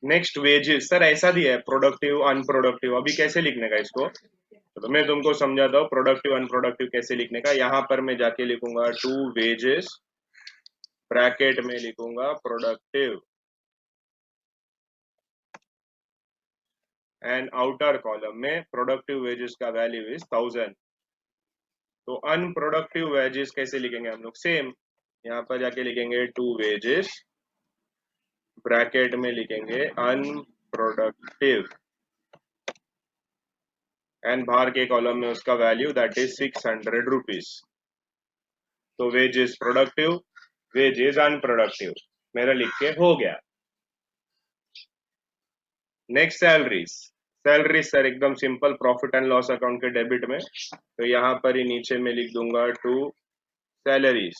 Speaker 1: Next, wages. Sir ऐसा दिया है प्रोडक्टिव अनप्रोडक्टिव, अभी कैसे लिखने का इसको, तो मैं तुमको समझाता हूँ प्रोडक्टिव अनप्रोडक्टिव कैसे लिखने का। यहाँ पर मैं जाके लिखूंगा टू वेजेस, ब्रैकेट में लिखूंगा प्रोडक्टिव, एंड आउटर कॉलम में प्रोडक्टिव वेजेस का वैल्यू इज 1000। तो अनप्रोडक्टिव वेजेस कैसे लिखेंगे हम लोग, सेम यहाँ पर जाके लिखेंगे टू वेजेस, ब्रैकेट में लिखेंगे अनप्रोडक्टिव, एंड बाहर के कॉलम में उसका वैल्यू दैट इज 600 रुपीज। तो वेजेस प्रोडक्टिव, वेजेस अनप्रोडक्टिव मेरा लिख के हो गया। नेक्स्ट, सैलरीज सर एकदम simple, profit and loss account के डेबिट में, तो यहाँ पर ही नीचे में लिख दूंगा to salaries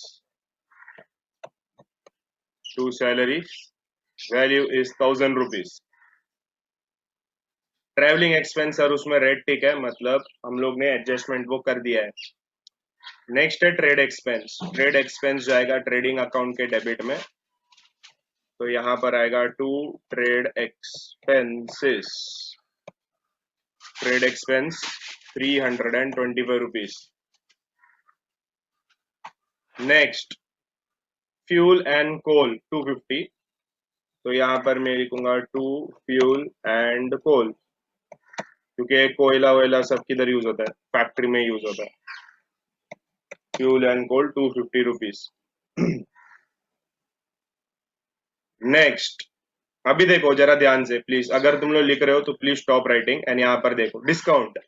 Speaker 1: value is 1000 rupees. Travelling expense sir उसमें रेड टिक है, मतलब हम लोग ने एडजस्टमेंट वो कर दिया है। नेक्स्ट है ट्रेड एक्सपेंस जाएगा ट्रेडिंग अकाउंट के डेबिट में, तो यहाँ पर आएगा to trade expense 325 rupees. Next, fuel and coal 250, तो यहाँ पर मैं लिखूंगा टू फ्यूल एंड कोल, क्योंकि कोयला वोयला सब किधर यूज होता है, फैक्ट्री में यूज होता है। Fuel and coal 250 rupees. Next, अभी देखो जरा ध्यान से प्लीज, अगर तुम लोग लिख रहे हो तो प्लीज स्टॉप राइटिंग एंड यहाँ पर देखो डिस्काउंट।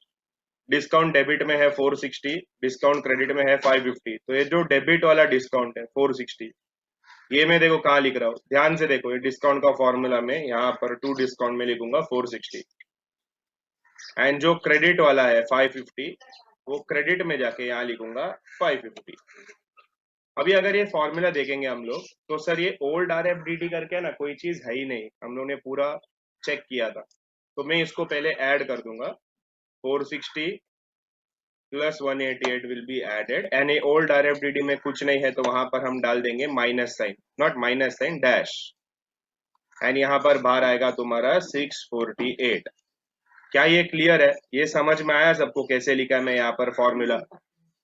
Speaker 1: डिस्काउंट डेबिट में है 460, डिस्काउंट क्रेडिट में है 550। तो ये जो डेबिट वाला डिस्काउंट है 460, ये मैं देखो कहाँ लिख रहा हूँ, ध्यान से देखो, ये डिस्काउंट का फॉर्मूला में यहाँ पर टू डिस्काउंट में लिखूंगा 460, एंड जो क्रेडिट वाला है 550, वो क्रेडिट में जाके यहाँ लिखूंगा 550। अभी अगर ये फॉर्मूला देखेंगे हम लोग, तो सर ये ओल्ड RFDD करके ना कोई चीज है ही नहीं, हम लोग ने पूरा चेक किया था। तो मैं इसको पहले ऐड कर दूंगा, 460 plus 188 will be added, and ये ओल्ड RFDD में कुछ नहीं है, तो वहां पर हम डाल देंगे minus sign, not minus sign, dash, and यहाँ पर बाहर आएगा तुम्हारा 648। क्या ये क्लियर है? ये समझ में आया सबको कैसे लिखा है मैं यहाँ पर फॉर्मूला?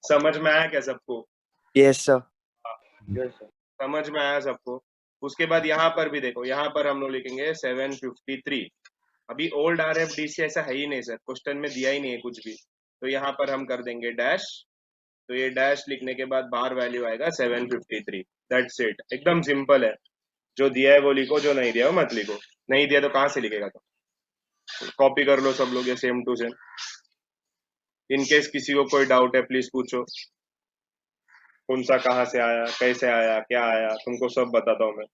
Speaker 1: समझ में आया क्या सबको?
Speaker 2: Yes, sir.
Speaker 1: समझ में आया सबको? उसके बाद यहाँ पर भी देखो, यहाँ पर हम लोग लिखेंगे 753। अभी ओल्ड RFDC ऐसा है ही नहीं सर, क्वेश्चन में दिया ही नहीं है कुछ भी, तो यहाँ पर हम कर देंगे डैश। तो ये डैश लिखने के बाद बाहर वैल्यू आएगा 753। दैट्स इट, एकदम सिंपल है। जो दिया है वो लिखो, जो नहीं दिया वो मत लिखो। नहीं दिया तो कहाँ से लिखेगा? तो कॉपी कर लो सब लोग ये same to same. In case किसी को कोई डाउट है प्लीज पूछो, कौन सा कहाँ से आया, कैसे आया, क्या आया, तुमको सब बताता हूँ मैं।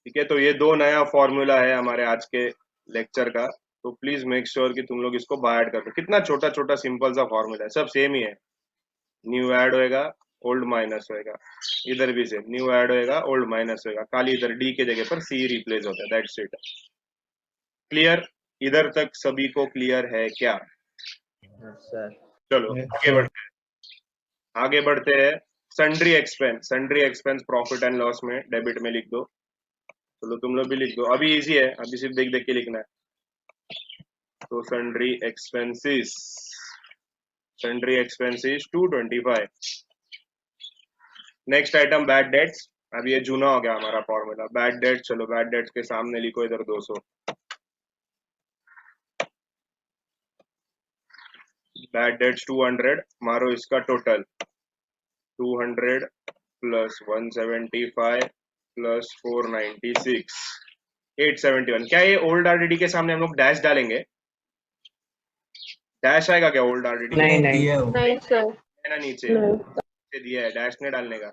Speaker 1: ठीक है, तो ये दो नया फॉर्मूला है हमारे आज के लेक्चर का, तो प्लीज मेक श्योर कि तुम लोग इसको बाय कर दो। कितना छोटा छोटा सिंपल सा फॉर्मूला है, सब सेम ही है। न्यू ऐड होएगा, ओल्ड माइनस होएगा, इधर भी सेम, न्यू ऐड होएगा, ओल्ड माइनस होएगा, खाली इधर डी के जगह पर सी रिप्लेस होता है। That's it. क्लियर? इधर तक सभी को क्लियर है क्या? चलो आगे बढ़ते हैं, आगे बढ़ते हैं। Sundry expense, sundry expense profit and loss में डेबिट में लिख दो। चलो तुम लोग भी लिख दो, अभी इजी है, अभी सिर्फ देख देख के लिखना है। तो sundry expenses, sundry expenses 225। Next item bad debts. अब ये जूना हो गया हमारा फॉर्मूला, बैड डेट्स। चलो बैड डेट्स के सामने लिखो इधर 200। बैड डेट्स 200, मारो इसका टोटल 200 प्लस 175 प्लस 496, 871। क्या ये ओल्ड RDD के सामने हम लोग डैश डालेंगे? डैश आएगा क्या ओल्ड RDD?
Speaker 3: नहीं नहीं
Speaker 4: नहीं सर,
Speaker 1: है ना नीचे दिया है, डैश नहीं डालने का।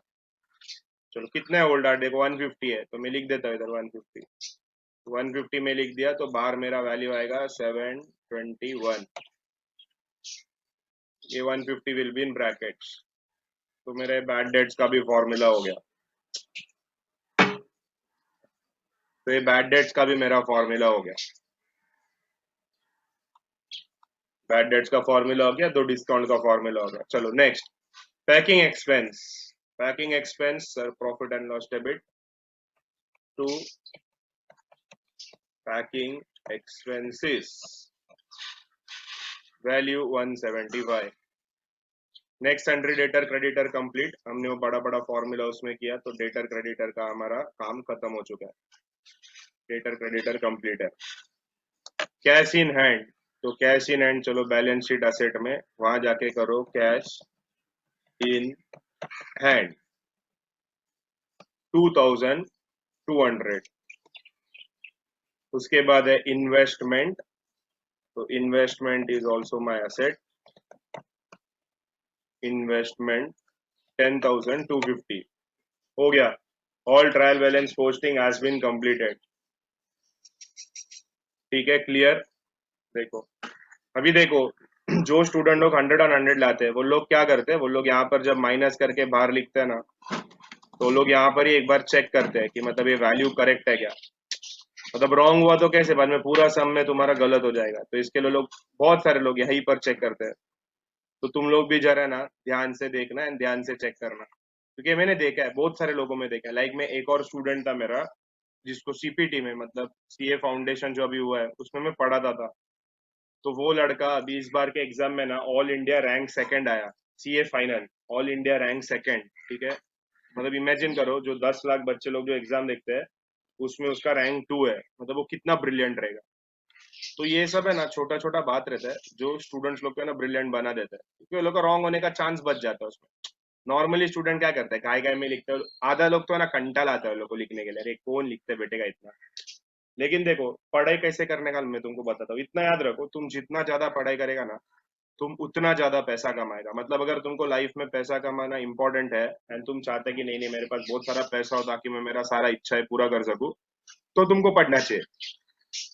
Speaker 1: चलो कितना है ओल्ड RDD? देखो 150 है, तो मैं लिख देता हूँ इधर 150। 150 में लिख दिया, तो बाहर मेरा वैल्यू आएगा 721। ये 150 विल बी इन ब्रैकेट्स। तो मेरे बैड डेट्स का भी फॉर्मूला हो गया। तो ये बैड डेट्स का भी मेरा फॉर्मूला हो गया। बैड डेट्स का फॉर्मूला हो गया, दो डिस्काउंट का फॉर्मूला हो गया। चलो next, packing expense. Packing expense sir profit and loss debit to packing expenses, value 175। Next sundry debtor creditor complete. हमने वो बड़ा बड़ा फॉर्मूला उसमें किया, तो डेटर क्रेडिटर का हमारा काम खत्म हो चुका है। डेटर क्रेडिटर कंप्लीट है। कैश इन हैंड, तो कैश इन हैंड चलो बैलेंस शीट असेट में वहां जाके करो कैश इन हैंड 2200। उसके बाद है इन्वेस्टमेंट, तो investment is also my asset, investment 10,250 हो गया। All trial balance posting has been completed. ठीक है, क्लियर? देखो अभी देखो, जो स्टूडेंट लोग 100 और 100 लाते हैं, वो लोग क्या करते हैं, वो लोग यहाँ पर जब माइनस करके बाहर लिखते हैं ना, तो लोग यहाँ पर ही एक बार चेक करते हैं कि मतलब ये वैल्यू करेक्ट है क्या। मतलब रॉन्ग हुआ तो कैसे, बाद में पूरा सम में तुम्हारा गलत हो जाएगा। तो इसके लिए लोग, बहुत सारे लोग यहीं पर चेक करते हैं। तो तुम लोग भी जरा ना ध्यान से देखना एंड ध्यान से चेक करना, क्योंकि मैंने देखा है, बहुत सारे लोगों में देखा है। लाइक मैं, एक और स्टूडेंट था मेरा जिसको CPT में, मतलब CA फाउंडेशन जो अभी हुआ है उसमें मैं पढ़ाता था। तो वो लड़का अभी इस बार के एग्जाम में ना ऑल इंडिया रैंक सेकंड आया, CA final all India rank second. ठीक है, मतलब इमेजिन करो, जो 10 लाख बच्चे लोग जो एग्जाम देखते हैं उसमें उसका रैंक 2 है, मतलब वो कितना ब्रिलियंट रहेगा। तो ये सब है ना छोटा छोटा बात रहता है, जो स्टूडेंट्स लोग को है ना ब्रिलियंट बना देता है, क्योंकि वो लोग का रॉन्ग होने का चांस बच जाता है उसमें। नॉर्मली स्टूडेंट क्या करते हैं, काय काय में लिखते हैं, आधा लोग तो है ना कंटाल आता है लोग को लिखने के लिए, अरे कौन लिखते बैठेगा इतना, लेकिन देखो पढ़ाई कैसे करने का मैं तुमको बताता हूँ। इतना याद रखो, तुम जितना ज्यादा पढ़ाई करेगा ना, तुम उतना ज्यादा पैसा कमाएगा। मतलब अगर तुमको लाइफ में पैसा कमाना इंपॉर्टेंट है एंड तुम चाहते कि नहीं नहीं मेरे पास बहुत सारा पैसा हो ताकि मैं मेरा सारा इच्छा है पूरा कर सकूं, तो तुमको पढ़ना चाहिए।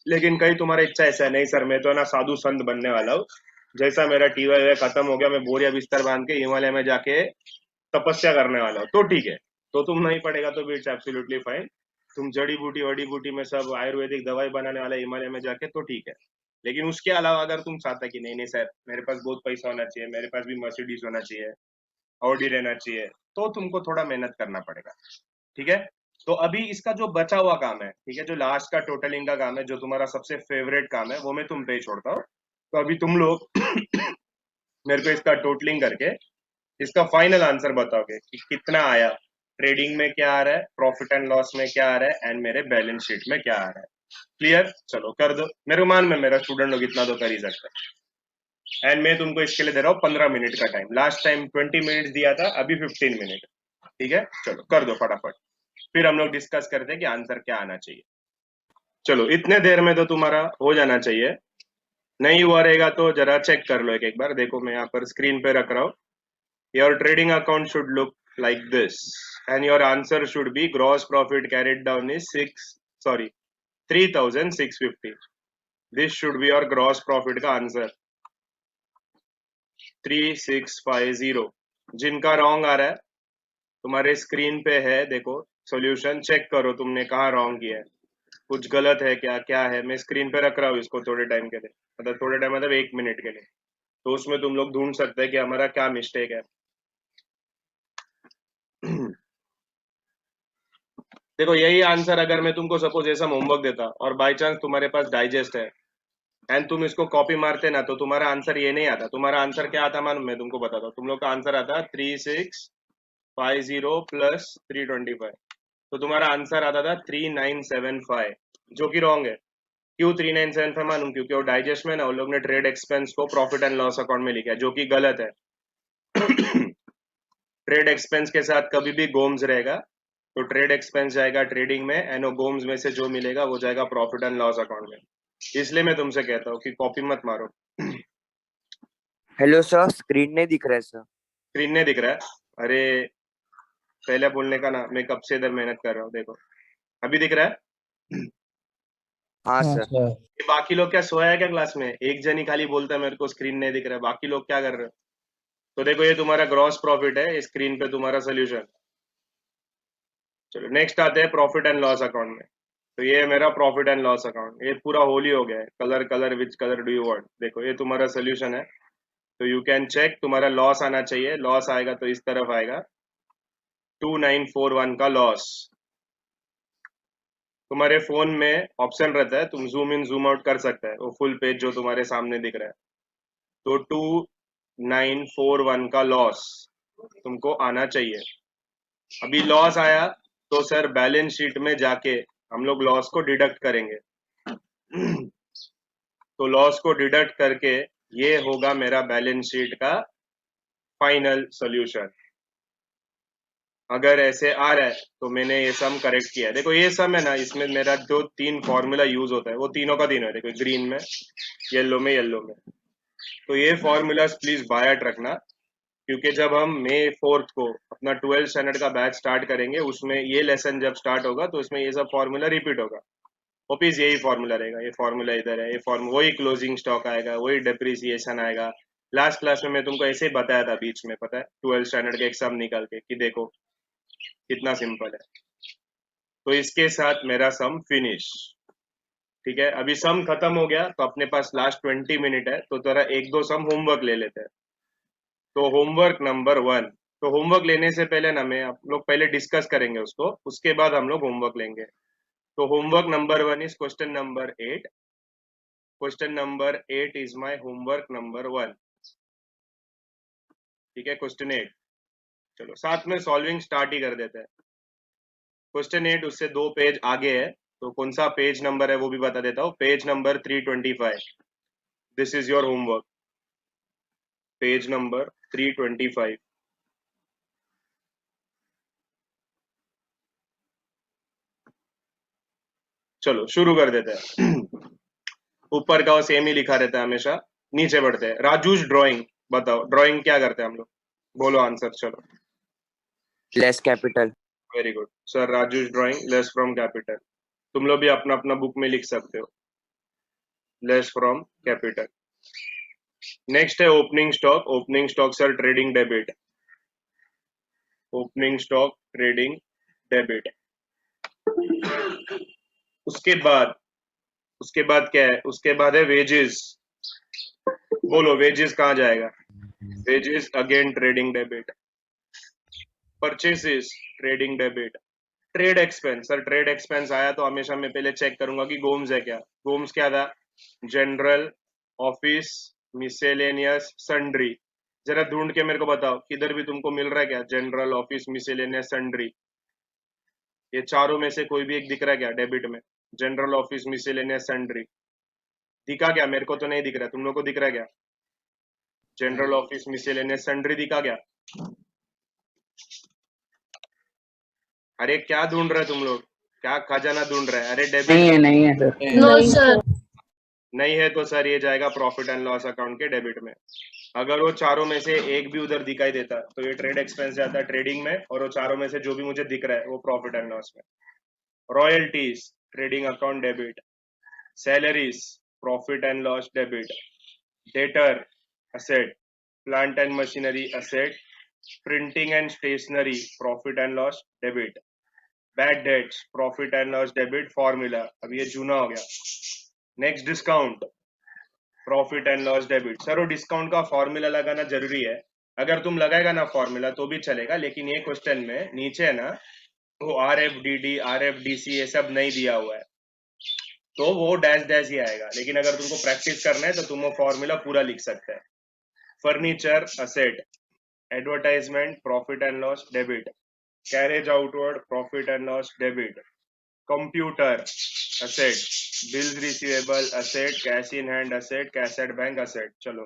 Speaker 1: लेकिन कहीं तुम्हारा इच्छा ऐसा है, नहीं सर मैं तो ना साधु संत बनने वाला हूँ, जैसा मेरा टीवी खत्म हो गया मैं बोरिया बिस्तर बांध के हिमालय में जाके तपस्या करने वाला हूँ, तो ठीक है, तो तुम नहीं पढ़ेगा तो भी इट्स एब्सोल्युटली फाइन। तुम जड़ी बूटी वड़ी बूटी में सब आयुर्वेदिक दवाई बनाने वाले हिमालय में जाके, तो ठीक है। लेकिन उसके अलावा अगर तुम चाहते कि नहीं नहीं सर मेरे पास बहुत पैसा होना चाहिए, मेरे पास भी मर्सिडीज होना चाहिए, ऑडी रहना चाहिए, तो तुमको थोड़ा मेहनत करना पड़ेगा। ठीक है, तो अभी इसका जो बचा हुआ काम है, ठीक है, जो लास्ट का टोटलिंग का काम है, जो तुम्हारा सबसे फेवरेट काम है, वो मैं तुम पे छोड़ता हूँ। तो अभी तुम लोग मेरे को इसका टोटलिंग करके इसका फाइनल आंसर बताओगे कि कितना आया, ट्रेडिंग में क्या आ रहा है, प्रॉफिट एंड लॉस में क्या आ रहा है, एंड मेरे बैलेंस शीट में क्या आ रहा है। क्लियर? चलो कर दो। मेरे मान में मेरा स्टूडेंट लोग इतना तो कर ही सकता है। एंड मैं तुमको इसके लिए दे रहा हूँ 15 मिनट का टाइम। लास्ट टाइम 20 मिनट दिया था, अभी 15 मिनट। ठीक है, चलो कर दो फटाफट, फिर हम लोग डिस्कस करते हैं कि आंसर क्या आना चाहिए। चलो इतने देर में तो तुम्हारा हो जाना चाहिए। नहीं हुआ रहेगा तो जरा चेक कर लो एक बार। देखो मैं यहाँ पर स्क्रीन पे रख रहा हूँ। Your trading account should look like this, and your answer should be gross profit carried down is 3,650. This should be your gross profit का आंसर 3650। जिनका रॉन्ग आ रहा है तुम्हारे स्क्रीन पे है, देखो सॉल्यूशन चेक करो तुमने कहाँ रॉन्ग किया है, कुछ गलत है क्या, क्या है। मैं स्क्रीन पे रख रहा हूँ इसको थोड़े टाइम के लिए, मतलब थोड़े टाइम मतलब 1 मिनट के लिए, तो उसमें तुम लोग ढूंढ सकते हैं कि हमारा क्या मिस्टेक है। देखो यही आंसर अगर मैं तुमको सपोज ऐसा होमवर्क देता और बाय चांस तुम्हारे पास डाइजेस्ट है एंड तुम इसको कॉपी मारते ना, तो तुम्हारा आंसर ये नहीं आता। तुम्हारा आंसर क्या आता मालूम, मैं तुमको बताता हूँ। तुम लोग का आंसर आता 3650 प्लस 325, तो तुम्हारा आंसर आता था 3975, जो कि रॉन्ग है। क्यों 3975 मालूम? क्योंकि वो डाइजेस्ट में ना उन लोग ने ट्रेड एक्सपेंस को प्रॉफिट एंड लॉस अकाउंट में लिखा है, जो कि गलत है। ट्रेड एक्सपेंस के साथ कभी भी गोम्स रहेगा, तो ट्रेड एक्सपेंस जाएगा ट्रेडिंग में एंड गोम्स में से जो मिलेगा वो जाएगा प्रॉफिट एंड लॉस अकाउंट में। इसलिए मैं तुमसे कहता हूँ कि कॉपी मत मारो।
Speaker 2: हेलो सर, स्क्रीन नहीं दिख रहा है सर।
Speaker 1: स्क्रीन नहीं दिख रहा है? अरे पहले बोलने का ना, मैं कब से इधर मेहनत कर रहा हूँ। देखो अभी दिख रहा है।
Speaker 2: हाँ
Speaker 3: हाँ
Speaker 2: सर।
Speaker 3: सर।
Speaker 1: ये बाकी लोग क्या सोया है क्या क्लास में? एक जन ही खाली बोलता है मेरे को स्क्रीन नहीं दिख रहा है, बाकी लोग क्या कर रहे हैं? तो देखो ये तुम्हारा ग्रॉस प्रॉफिट है, स्क्रीन पे तुम्हारा सोल्यूशन। चलो नेक्स्ट आते हैं प्रॉफिट एंड लॉस अकाउंट में। तो ये है मेरा प्रॉफिट एंड लॉस अकाउंट, ये पूरा होली हो गया है। Colour colour which colour do you want? देखो ये तुम्हारा सोल्यूशन है, तो यू कैन चेक। तुम्हारा लॉस आना चाहिए, लॉस आएगा तो इस तरफ आएगा 2941 का लॉस। तुम्हारे फोन में ऑप्शन रहता है, तुम जूम इन जूम आउट कर सकते हैं, वो फुल पेज जो तुम्हारे सामने दिख रहा है। तो 2941 का लॉस तुमको आना चाहिए। अभी लॉस आया तो सर बैलेंस शीट में जाके हम लोग लॉस को डिडक्ट करेंगे। तो लॉस को डिडक्ट करके ये होगा मेरा बैलेंस शीट का फाइनल सॉल्यूशन। अगर ऐसे आ रहा है तो मैंने ये सम करेक्ट किया है। देखो ये सम है ना, इसमें मेरा जो 3 फॉर्मूला यूज होता है वो तीनों का तीनों है। देखो ग्रीन में, येलो में, येलो में। तो ये फॉर्मूलाज प्लीज बायट रखना, क्योंकि जब हम मई 4 को अपना 12th स्टैंडर्ड का बैच स्टार्ट करेंगे, उसमें ये लेसन जब स्टार्ट होगा तो इसमें ये सब फॉर्मूला रिपीट होगा। वापिस यही फॉर्मूला रहेगा, ये फॉर्मूला इधर है, ये फॉर्मूला वही क्लोजिंग स्टॉक आएगा, वही डेप्रिसिएशन आएगा। लास्ट क्लास में मैं तुमको ऐसे ही बताया था बीच में, पता है, 12th स्टैंडर्ड के एग्जाम निकाल के, कि देखो कितना सिंपल है। तो इसके साथ मेरा सम फिनिश। ठीक है, अभी सम खत्म हो गया तो अपने पास लास्ट 20 मिनट है, तो थोड़ा एक दो सम होमवर्क ले लेते हैं। तो होमवर्क नंबर 1, तो होमवर्क लेने से पहले ना मैं आप लोग पहले डिस्कस करेंगे उसको, उसके बाद हम लोग होमवर्क लेंगे। तो homework number 1 is question number 8। Question number 8 is my homework number 1। ठीक है, क्वेश्चन 8। चलो साथ में सॉल्विंग स्टार्ट ही कर देते हैं। क्वेश्चन 8 उससे 2 पेज आगे है, तो कौन सा पेज नंबर है वो भी बता देता हूँ। Page number 325। This is your homework, page number 325। चलो शुरू कर देते हैं। ऊपर का वो सेम ही लिखा रहता है हमेशा, नीचे बढ़ते हैं। राजूज ड्राइंग, बताओ ड्राइंग क्या करते हैं हम लोग, बोलो आंसर। चलो
Speaker 2: less capital.
Speaker 1: Very good sir, Raju's drawing less from capital. तुम लोग भी अपना अपना बुक में लिख सकते हो, लेस फ्रॉम कैपिटल। नेक्स्ट है opening stock. Opening stock sir trading debit, opening stock trading debit. उसके बाद क्या है, उसके बाद है वेजेस। बोलो वेजेस कहाँ जाएगा, wages again trading debit. Purchases trading debit. Trade expense, sir trade expense आया तो हमेशा मैं पहले चेक करूंगा कि गोम्स है क्या। गोम्स क्या था, जनरल, ऑफिस, मिसेलेनियस, सन्ड्री। जरा ढूंढ के मेरे को बताओ किधर भी तुमको मिल रहा है क्या, जनरल, ऑफिस, मिसेलेनियस, सन्ड्री। ये चारों में से कोई भी एक दिख रहा है क्या डेबिट में, जनरल, ऑफिस, मिसेलेनियस, सन्ड्री। दिखा क्या, मेरे को तो नहीं दिख रहा, तुम लोग को दिख रहा है क्या, जनरल, ऑफिस, मिसेलेनियस, सन्ड्री दिखा क्या? अरे क्या ढूंढ रहे तुम लोग, क्या खजाना ढूंढ रहे हैं? अरे डेबिट
Speaker 3: नहीं है सर।
Speaker 4: No, sir.
Speaker 1: नहीं है तो सर ये जाएगा प्रॉफिट एंड लॉस अकाउंट के डेबिट में। अगर वो चारों में से एक भी उधर दिखाई देता तो ये ट्रेड एक्सपेंस जाता है ट्रेडिंग में, और वो चारों में से जो भी मुझे दिख रहा है वो प्रॉफिट एंड लॉस में। Royalties trading account debit, salaries profit and loss debit, debtor asset, plant and machinery asset, printing and stationery profit and loss debit, bad debts profit and loss debit formula, अब ये जूना हो गया। Next discount profit and loss debit. Sir वो डिस्काउंट का फॉर्मूला लगाना जरूरी है, अगर तुम लगाएगा ना फॉर्मूला तो भी चलेगा, लेकिन ये क्वेश्चन में नीचे है ना वो RFDD RFDC ये सब नहीं दिया हुआ है, तो वो डैश डैश ही आएगा। लेकिन अगर तुमको प्रैक्टिस करना है तो तुम वो फॉर्मूला पूरा लिख सकते हैं। Furniture asset, advertisement profit and loss debit, carriage outward profit and loss debit, computer asset, bills receivable asset, cash in hand asset, cash at bank asset. चलो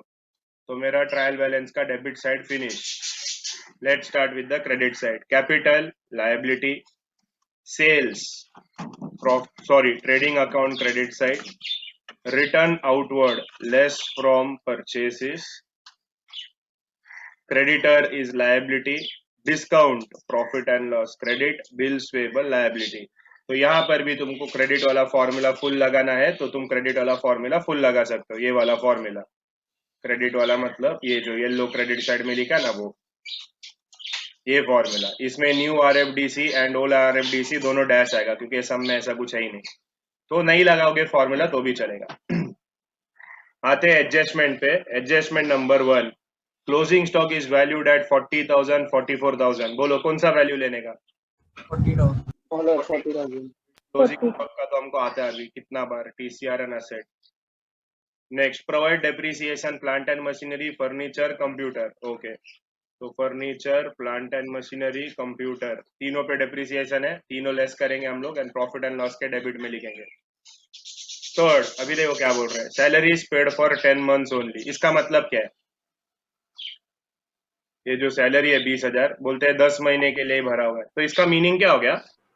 Speaker 1: तो मेरा ट्रायल बैलेंस का debit side finish. Let's start with the credit side. Capital liability, sales trading account credit side, return outward less from purchases, creditor is liability, discount profit and loss credit, bills payable liability. तो यहाँ पर भी तुमको क्रेडिट वाला फॉर्मूला फुल लगाना है तो तुम क्रेडिट वाला फॉर्मूला फुल लगा सकते हो, ये वाला फॉर्मूला। क्रेडिट वाला मतलब ये जो येलो क्रेडिट साइड में लिखा ना वो, ये फॉर्मूला। इसमें new RFDC and old RFDC दोनों डैश आएगा क्योंकि सब में ऐसा कुछ है ही नहीं, तो नहीं लगाओगे फॉर्मूला तो भी चलेगा। आते हैं एडजस्टमेंट पे। Adjustment number 1, closing stock is valued eight 40,000 44,000। बोलो कौन सा वैल्यू लेने का,
Speaker 3: 40,000।
Speaker 1: क्लोजिंग स्टॉक का तो हमको आता है अभी कितना बार, TCR and asset. Next provide depreciation plant and machinery, furniture, computer. Okay तो furniture, plant and machinery, computer, तीनों पे डेप्रिसिएशन है, तीनों लेस करेंगे हम लोग एंड प्रॉफिट एंड लॉस के डेबिट में लिखेंगे। थर्ड, अभी देखो क्या बोल रहे हैं, salary is paid for 10 months only. इसका मतलब क्या है, ये जो सैलरी है 20,000 बोलते हैं 10 महीने के लिए भरा हुआ है, तो इसका मीनिंग क्या हो गया,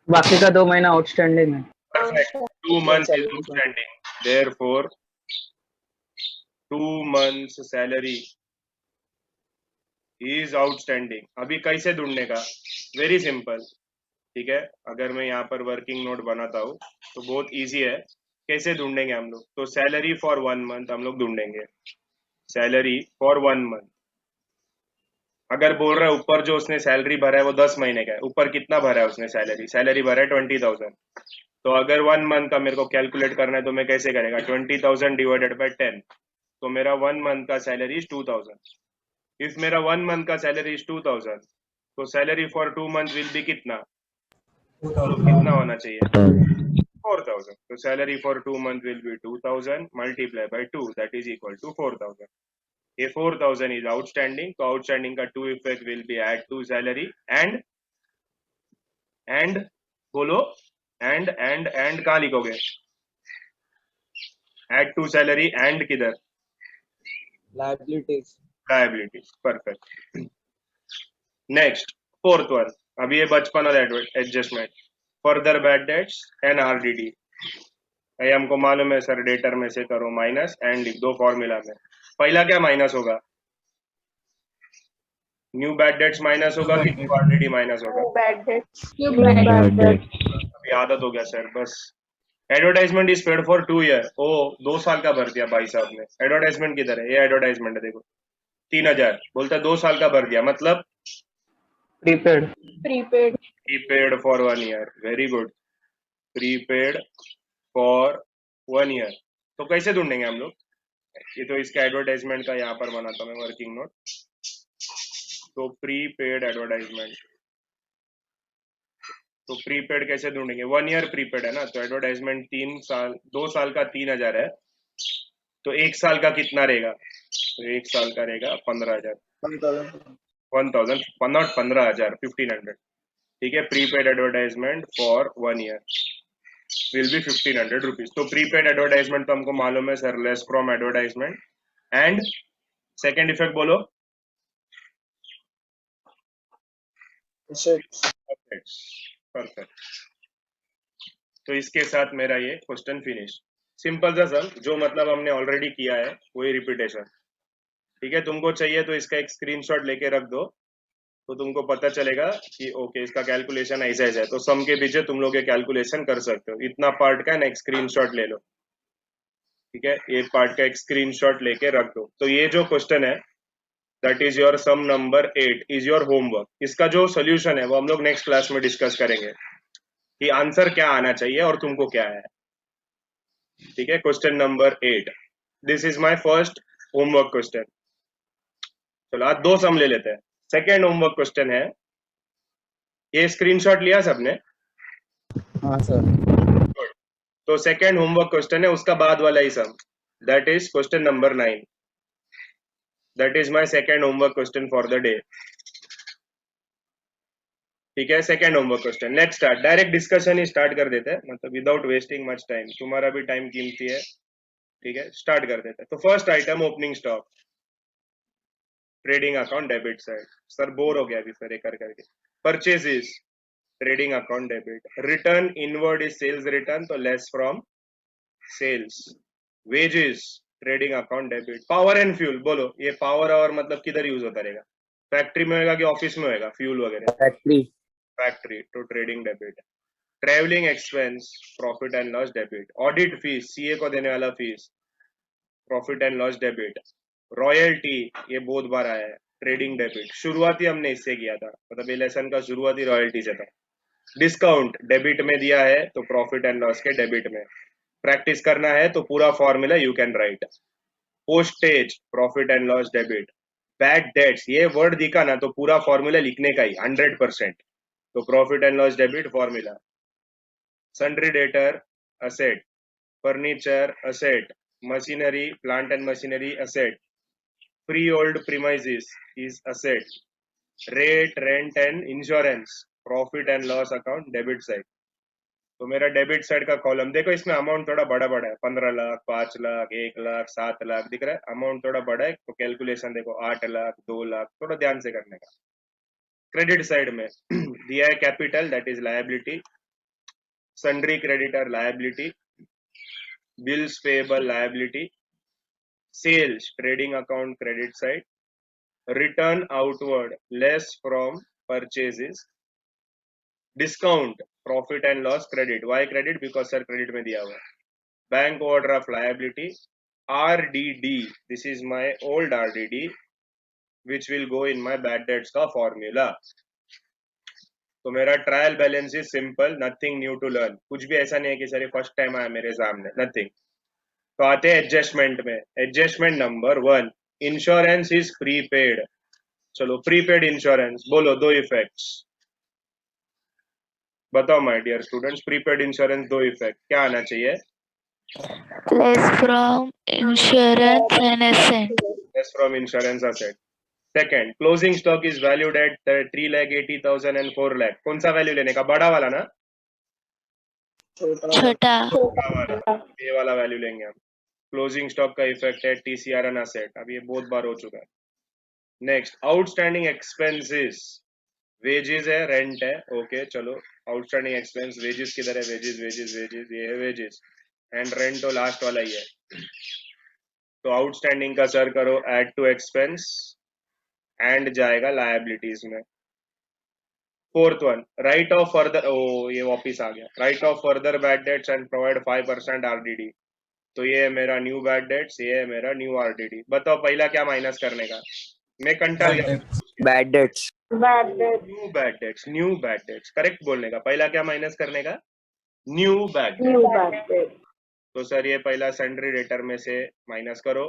Speaker 3: बाकी का 2 महीना आउटस्टैंडिंग है।
Speaker 1: Perfect, 2 months is outstanding, therefore 2 months salary is outstanding। अभी कैसे ढूंढने का, वेरी सिंपल, ठीक है। अगर मैं यहाँ पर वर्किंग नोट बनाता हूँ तो बहुत इजी है, कैसे ढूंढेंगे हम लोग, तो सैलरी फॉर 1 month हम लोग ढूंढेंगे, सैलरी फॉर 1 month। अगर बोल रहा है ऊपर जो उसने सैलरी भरा है वो 10 महीने का है, ऊपर कितना भरा है उसने सैलरी भरा है 20,000, तो अगर 1 month का मेरे को कैलकुलेट करना है तो मैं कैसे करेगा, 20,000 डिवाइडेड बाय 10, तो मेरा 1 month का सैलरी इज 2,000। इफ मेरा 1 month का सैलरी इज 2,000 तो salary for 2 month will be कितना, कितना होना चाहिए, 4,000। तो salary for 2 month will be 2,000 multiply by 2 that is equal to 4,000। ये 4,000 is outstanding, तो outstanding का 2 effect will be add to salary and बोलो and कहाँ लिखोगे, add to salary and किधर, liabilities, perfect। next fourth one, अभी ये बचपन वाला adjustment, further bad debts and RDD। ये हमको मालूम है सर, डेटर में से करो माइनस एंड लिख दो फॉर्मूला में। पहला क्या माइनस होगा? न्यू बैड डेट्स माइनस होगा कि न्यू ऑलरेडी माइनस होगा? अभी आदत हो गया सर बस। Advertisement is paid for 2 year. ओ 2 साल का भर दिया भाई साहब ने। एडवर्टाइजमेंट किधर है? ये एडवर्टाइजमेंट है देखो, 3000 बोलता है 2 साल का भर दिया, मतलब
Speaker 3: prepaid
Speaker 1: prepaid for 1 year. Very good, prepaid for 1 year. तो कैसे ढूंढेंगे हम लोग? ये तो इसका एडवर्टाइजमेंट का यहाँ पर बनाता हूँ मैं वर्किंग नोट। तो प्रीपेड एडवर्टाइजमेंट, तो प्रीपेड कैसे ढूंढेंगे? 1 ईयर प्रीपेड है ना, तो एडवर्टाइजमेंट 2 साल का 3000 है, तो 1 साल का कितना रहेगा? तो 1 साल का रहेगा 15000, 1500, ठीक है। Prepaid advertisement for 1 year will be 1500 rupees. तो प्रीपेड एडवर्टाइजमेंट तो हमको मालूम है sir, less from advertisement. And second effect बोलो। परफेक्ट। तो इसके साथ मेरा ये क्वेश्चन फिनिश। सिंपल सा सम, जो मतलब हमने ऑलरेडी किया है वही रिपीटेशन, ठीक है। तुमको चाहिए तो इसका एक स्क्रीनशॉट लेके रख दो, तो तुमको पता चलेगा कि ओके इसका कैलकुलेशन ऐसा है। तो सम के पीछे तुम लोग ये कैलकुलेशन कर सकते हो। इतना पार्ट का ना एक स्क्रीनशॉट ले लो, ठीक है। ये पार्ट का एक स्क्रीनशॉट लेके रख दो। तो ये जो क्वेश्चन है that is your sum number 8 is your homework. इसका जो सोल्यूशन है वो हम लोग नेक्स्ट क्लास में डिस्कस करेंगे कि आंसर क्या आना चाहिए और तुमको क्या है, ठीक है। Question number 8, this is my first homework question. चलो आज 2 सम ले लेते हैं। सेकेंड होमवर्क क्वेश्चन है, ये स्क्रीनशॉट लिया सबने?
Speaker 3: हाँ सर।
Speaker 1: तो सेकेंड होमवर्क क्वेश्चन है उसका बाद वाला ही sum, that is question number 9। That is my second homework question for the day, ठीक है। Second homework question, let's start. Direct discussion ही स्टार्ट कर देते हैं, मतलब विदाउट वेस्टिंग मच टाइम। तुम्हारा भी टाइम कीमती है, ठीक है। स्टार्ट कर देते हैं। तो first item, opening stock, trading account debit side. Sir bore हो गया अभी सर ये कर करके। Purchases, trading account debit. Return inward is sales return, तो less from sales. Wages, trading account debit. Power and fuel, बोलो ये पावर और मतलब किधर यूज होता रहेगा? फैक्ट्री में होगा कि ऑफिस में होगा फ्यूल वगैरह?
Speaker 2: फैक्ट्री।
Speaker 1: फैक्ट्री, तो trading debit. Travelling expense, profit and loss debit. Audit fees, CA को देने वाला fees, profit and loss debit. Royalty, ये बहुत बार आया है, ट्रेडिंग डेबिट। शुरुआती हमने इससे किया था, मतलब ये लेसन का शुरुआती रॉयल्टी से था। डिस्काउंट डेबिट में दिया है तो प्रॉफिट एंड लॉस के डेबिट में। प्रैक्टिस करना है तो पूरा formula you can right. Postage, profit and loss debit. Bad dates, ये वर्ड दिखा ना तो पूरा फॉर्मूला लिखने का ही 100%, तो profit and loss debit formula. Sundry debtor, asset. Furniture, asset. Machinery, plant and machinery, asset. freehold premises is asset. Rate, rent and insurance, profit and loss account, debit side। तो मेरा डेबिट साइड का कॉलम देखो, इसमें अमाउंट थोड़ा बड़ा बड़ा है, 15 लाख, 5 लाख, 1 लाख, 7 लाख दिख रहा है। अमाउंट थोड़ा बड़ा है तो कैलकुलेशन देखो 8 लाख, 2 लाख, थोड़ा ध्यान से करने का। क्रेडिट साइड में दिया है capital, that is liability. Sundry creditor, liability. Bills payable, liability. Sales, trading account, credit side. Return outward, less from purchases. Discount, profit and loss, credit. Why credit? Because sir credit में दिया हुआ है। Bank overdraft, liability. RDD, this is my old RDD which will go in my bad debts का फॉर्मूला। तो मेरा trial balance is simple, nothing new to learn. कुछ भी ऐसा नहीं है कि सर ये फर्स्ट टाइम आया मेरे सामने, नथिंग। तो आते हैं एडजस्टमेंट में। Adjustment number 1, insurance is prepaid. चलो प्रीपेड इंश्योरेंस, बोलो 2 इफेक्ट्स बताओ my dear students. Prepaid insurance 2 effect क्या आना चाहिए?
Speaker 5: Less from insurance and asset.
Speaker 1: Less from insurance asset. Second, closing stock is valued at 3,80,000 and 4 lakh. कौन सा वैल्यू लेने का? बड़ा वाला ना?
Speaker 5: छोटा
Speaker 1: वाला, ये वाला वैल्यू लेंगे हम। क्लोजिंग स्टॉक का इफेक्ट है टीसीआर एंड असेट, अब ये बहुत बार हो चुका है। नेक्स्ट, आउटस्टैंडिंग एक्सपेंसेस, वेजेस है, रेंट है, ओके चलो। आउटस्टैंडिंग एक्सपेंस, वेजेस किधर है? वेजेस वेजेस वेजेस, ये है वेजेस। एंड रेंट तो लास्ट वाला ही है। तो आउटस्टैंडिंग का सर करो ऐड टू एक्सपेंस एंड जाएगा लायबिलिटीज में। Fourth one, write off further, ओ ये वापिस आ गया, write off further bad debts and provide 5% RDD। तो ये है मेरा न्यू बैड डेट्स, ये है मेरा न्यू RDD। बताओ पहला क्या माइनस करने का? मैं कंटाल गया।
Speaker 2: Bad debts.
Speaker 1: New bad debts, new bad dates correct बोलने का। पहला क्या माइनस करने का? New bad dates. तो सर ये पहला सन्ड्री डेटर में से माइनस करो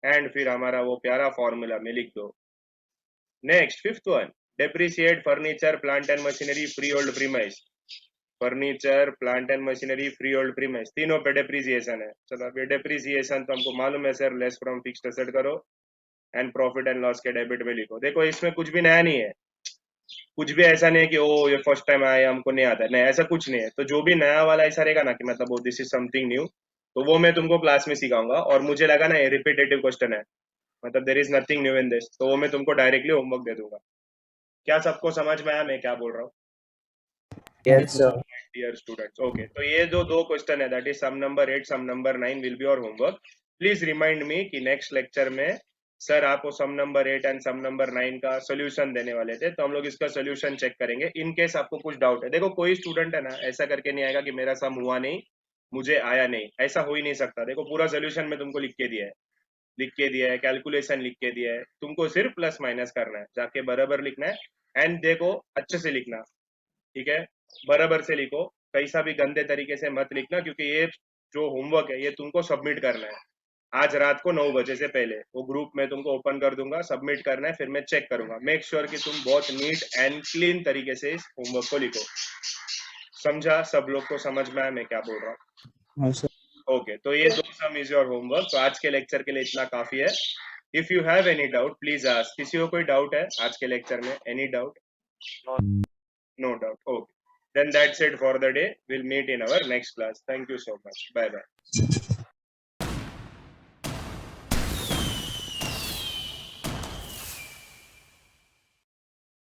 Speaker 1: एंड फिर हमारा वो प्यारा फॉर्मूला में लिख दो। Next fifth one, depreciate furniture plant and machinery free hold premise. Furniture plant and machinery free hold premise तीनों पे डेप्रिसिएशन है। चलो अब ये डेप्रिसिएशन तो हमको मालूम है sir, less from fixed asset करो एंड प्रॉफिट एंड लॉस के डेबिट में लिखो। देखो इसमें कुछ भी नया नहीं है, कुछ भी ऐसा नहीं है कि ओ ये फर्स्ट टाइम आया हमको नहीं आता है, नहीं ऐसा कुछ नहीं है। तो जो भी नया वाला ऐसा रहेगा ना कि मतलब वो दिस इज समथिंग न्यू, तो वो मैं तुमको क्लास में सिखाऊंगा। और मुझे लगा ना ये रिपीटेटिव क्वेश्चन है, मतलब there is nothing new in this, तो वो मैं तुमको डायरेक्टली होमवर्क दे दूंगा। क्या सबको समझ में आया मैं क्या बोल रहा हूँ?
Speaker 2: Yes, sir.
Speaker 1: Dear students, okay. तो ये जो दो क्वेश्चन है that is sum number 8, sum number 9 will be your homework. Please remind me कि नेक्स्ट लेक्चर में सर आपको sum number 8 and sum number 9 का सोल्यूशन देने वाले थे, तो हम लोग इसका सोल्यूशन चेक करेंगे। इन केस आपको कुछ डाउट है, देखो कोई स्टूडेंट है ना ऐसा करके नहीं आएगा कि मेरा सम हुआ नहीं, मुझे आया नहीं, ऐसा हो ही नहीं सकता। देखो पूरा सोल्यूशन में तुमको लिख के दिया है, कैलकुलेशन लिख के दिया है, तुमको सिर्फ प्लस माइनस करना है, जाके बराबर लिखना है। एंड देखो अच्छे से लिखना, ठीक है, बराबर से लिखो, कैसा भी गंदे तरीके से मत लिखना, क्योंकि ये जो होमवर्क है ये तुमको सबमिट करना है आज रात को 9 बजे से पहले। वो ग्रुप में तुमको ओपन कर दूंगा, सबमिट करना है, फिर मैं चेक करूंगा। मेक श्योर कि तुम बहुत नीट एंड क्लीन तरीके से इस होमवर्क को लिखो। समझा? सब लोग को समझ में आया मैं क्या बोल रहा हूँ?
Speaker 3: हाँ सर।
Speaker 1: ओके, तो ये दो सम इज योर होमवर्क। तो आज के लेक्चर के लिए इतना काफी है। If you have any doubt please ask. किसी को कोई डाउट है आज के लेक्चर में? Any doubt? No doubt, okay, then that's it for the day. We'll meet in our next class. Thank you so much. Bye bye.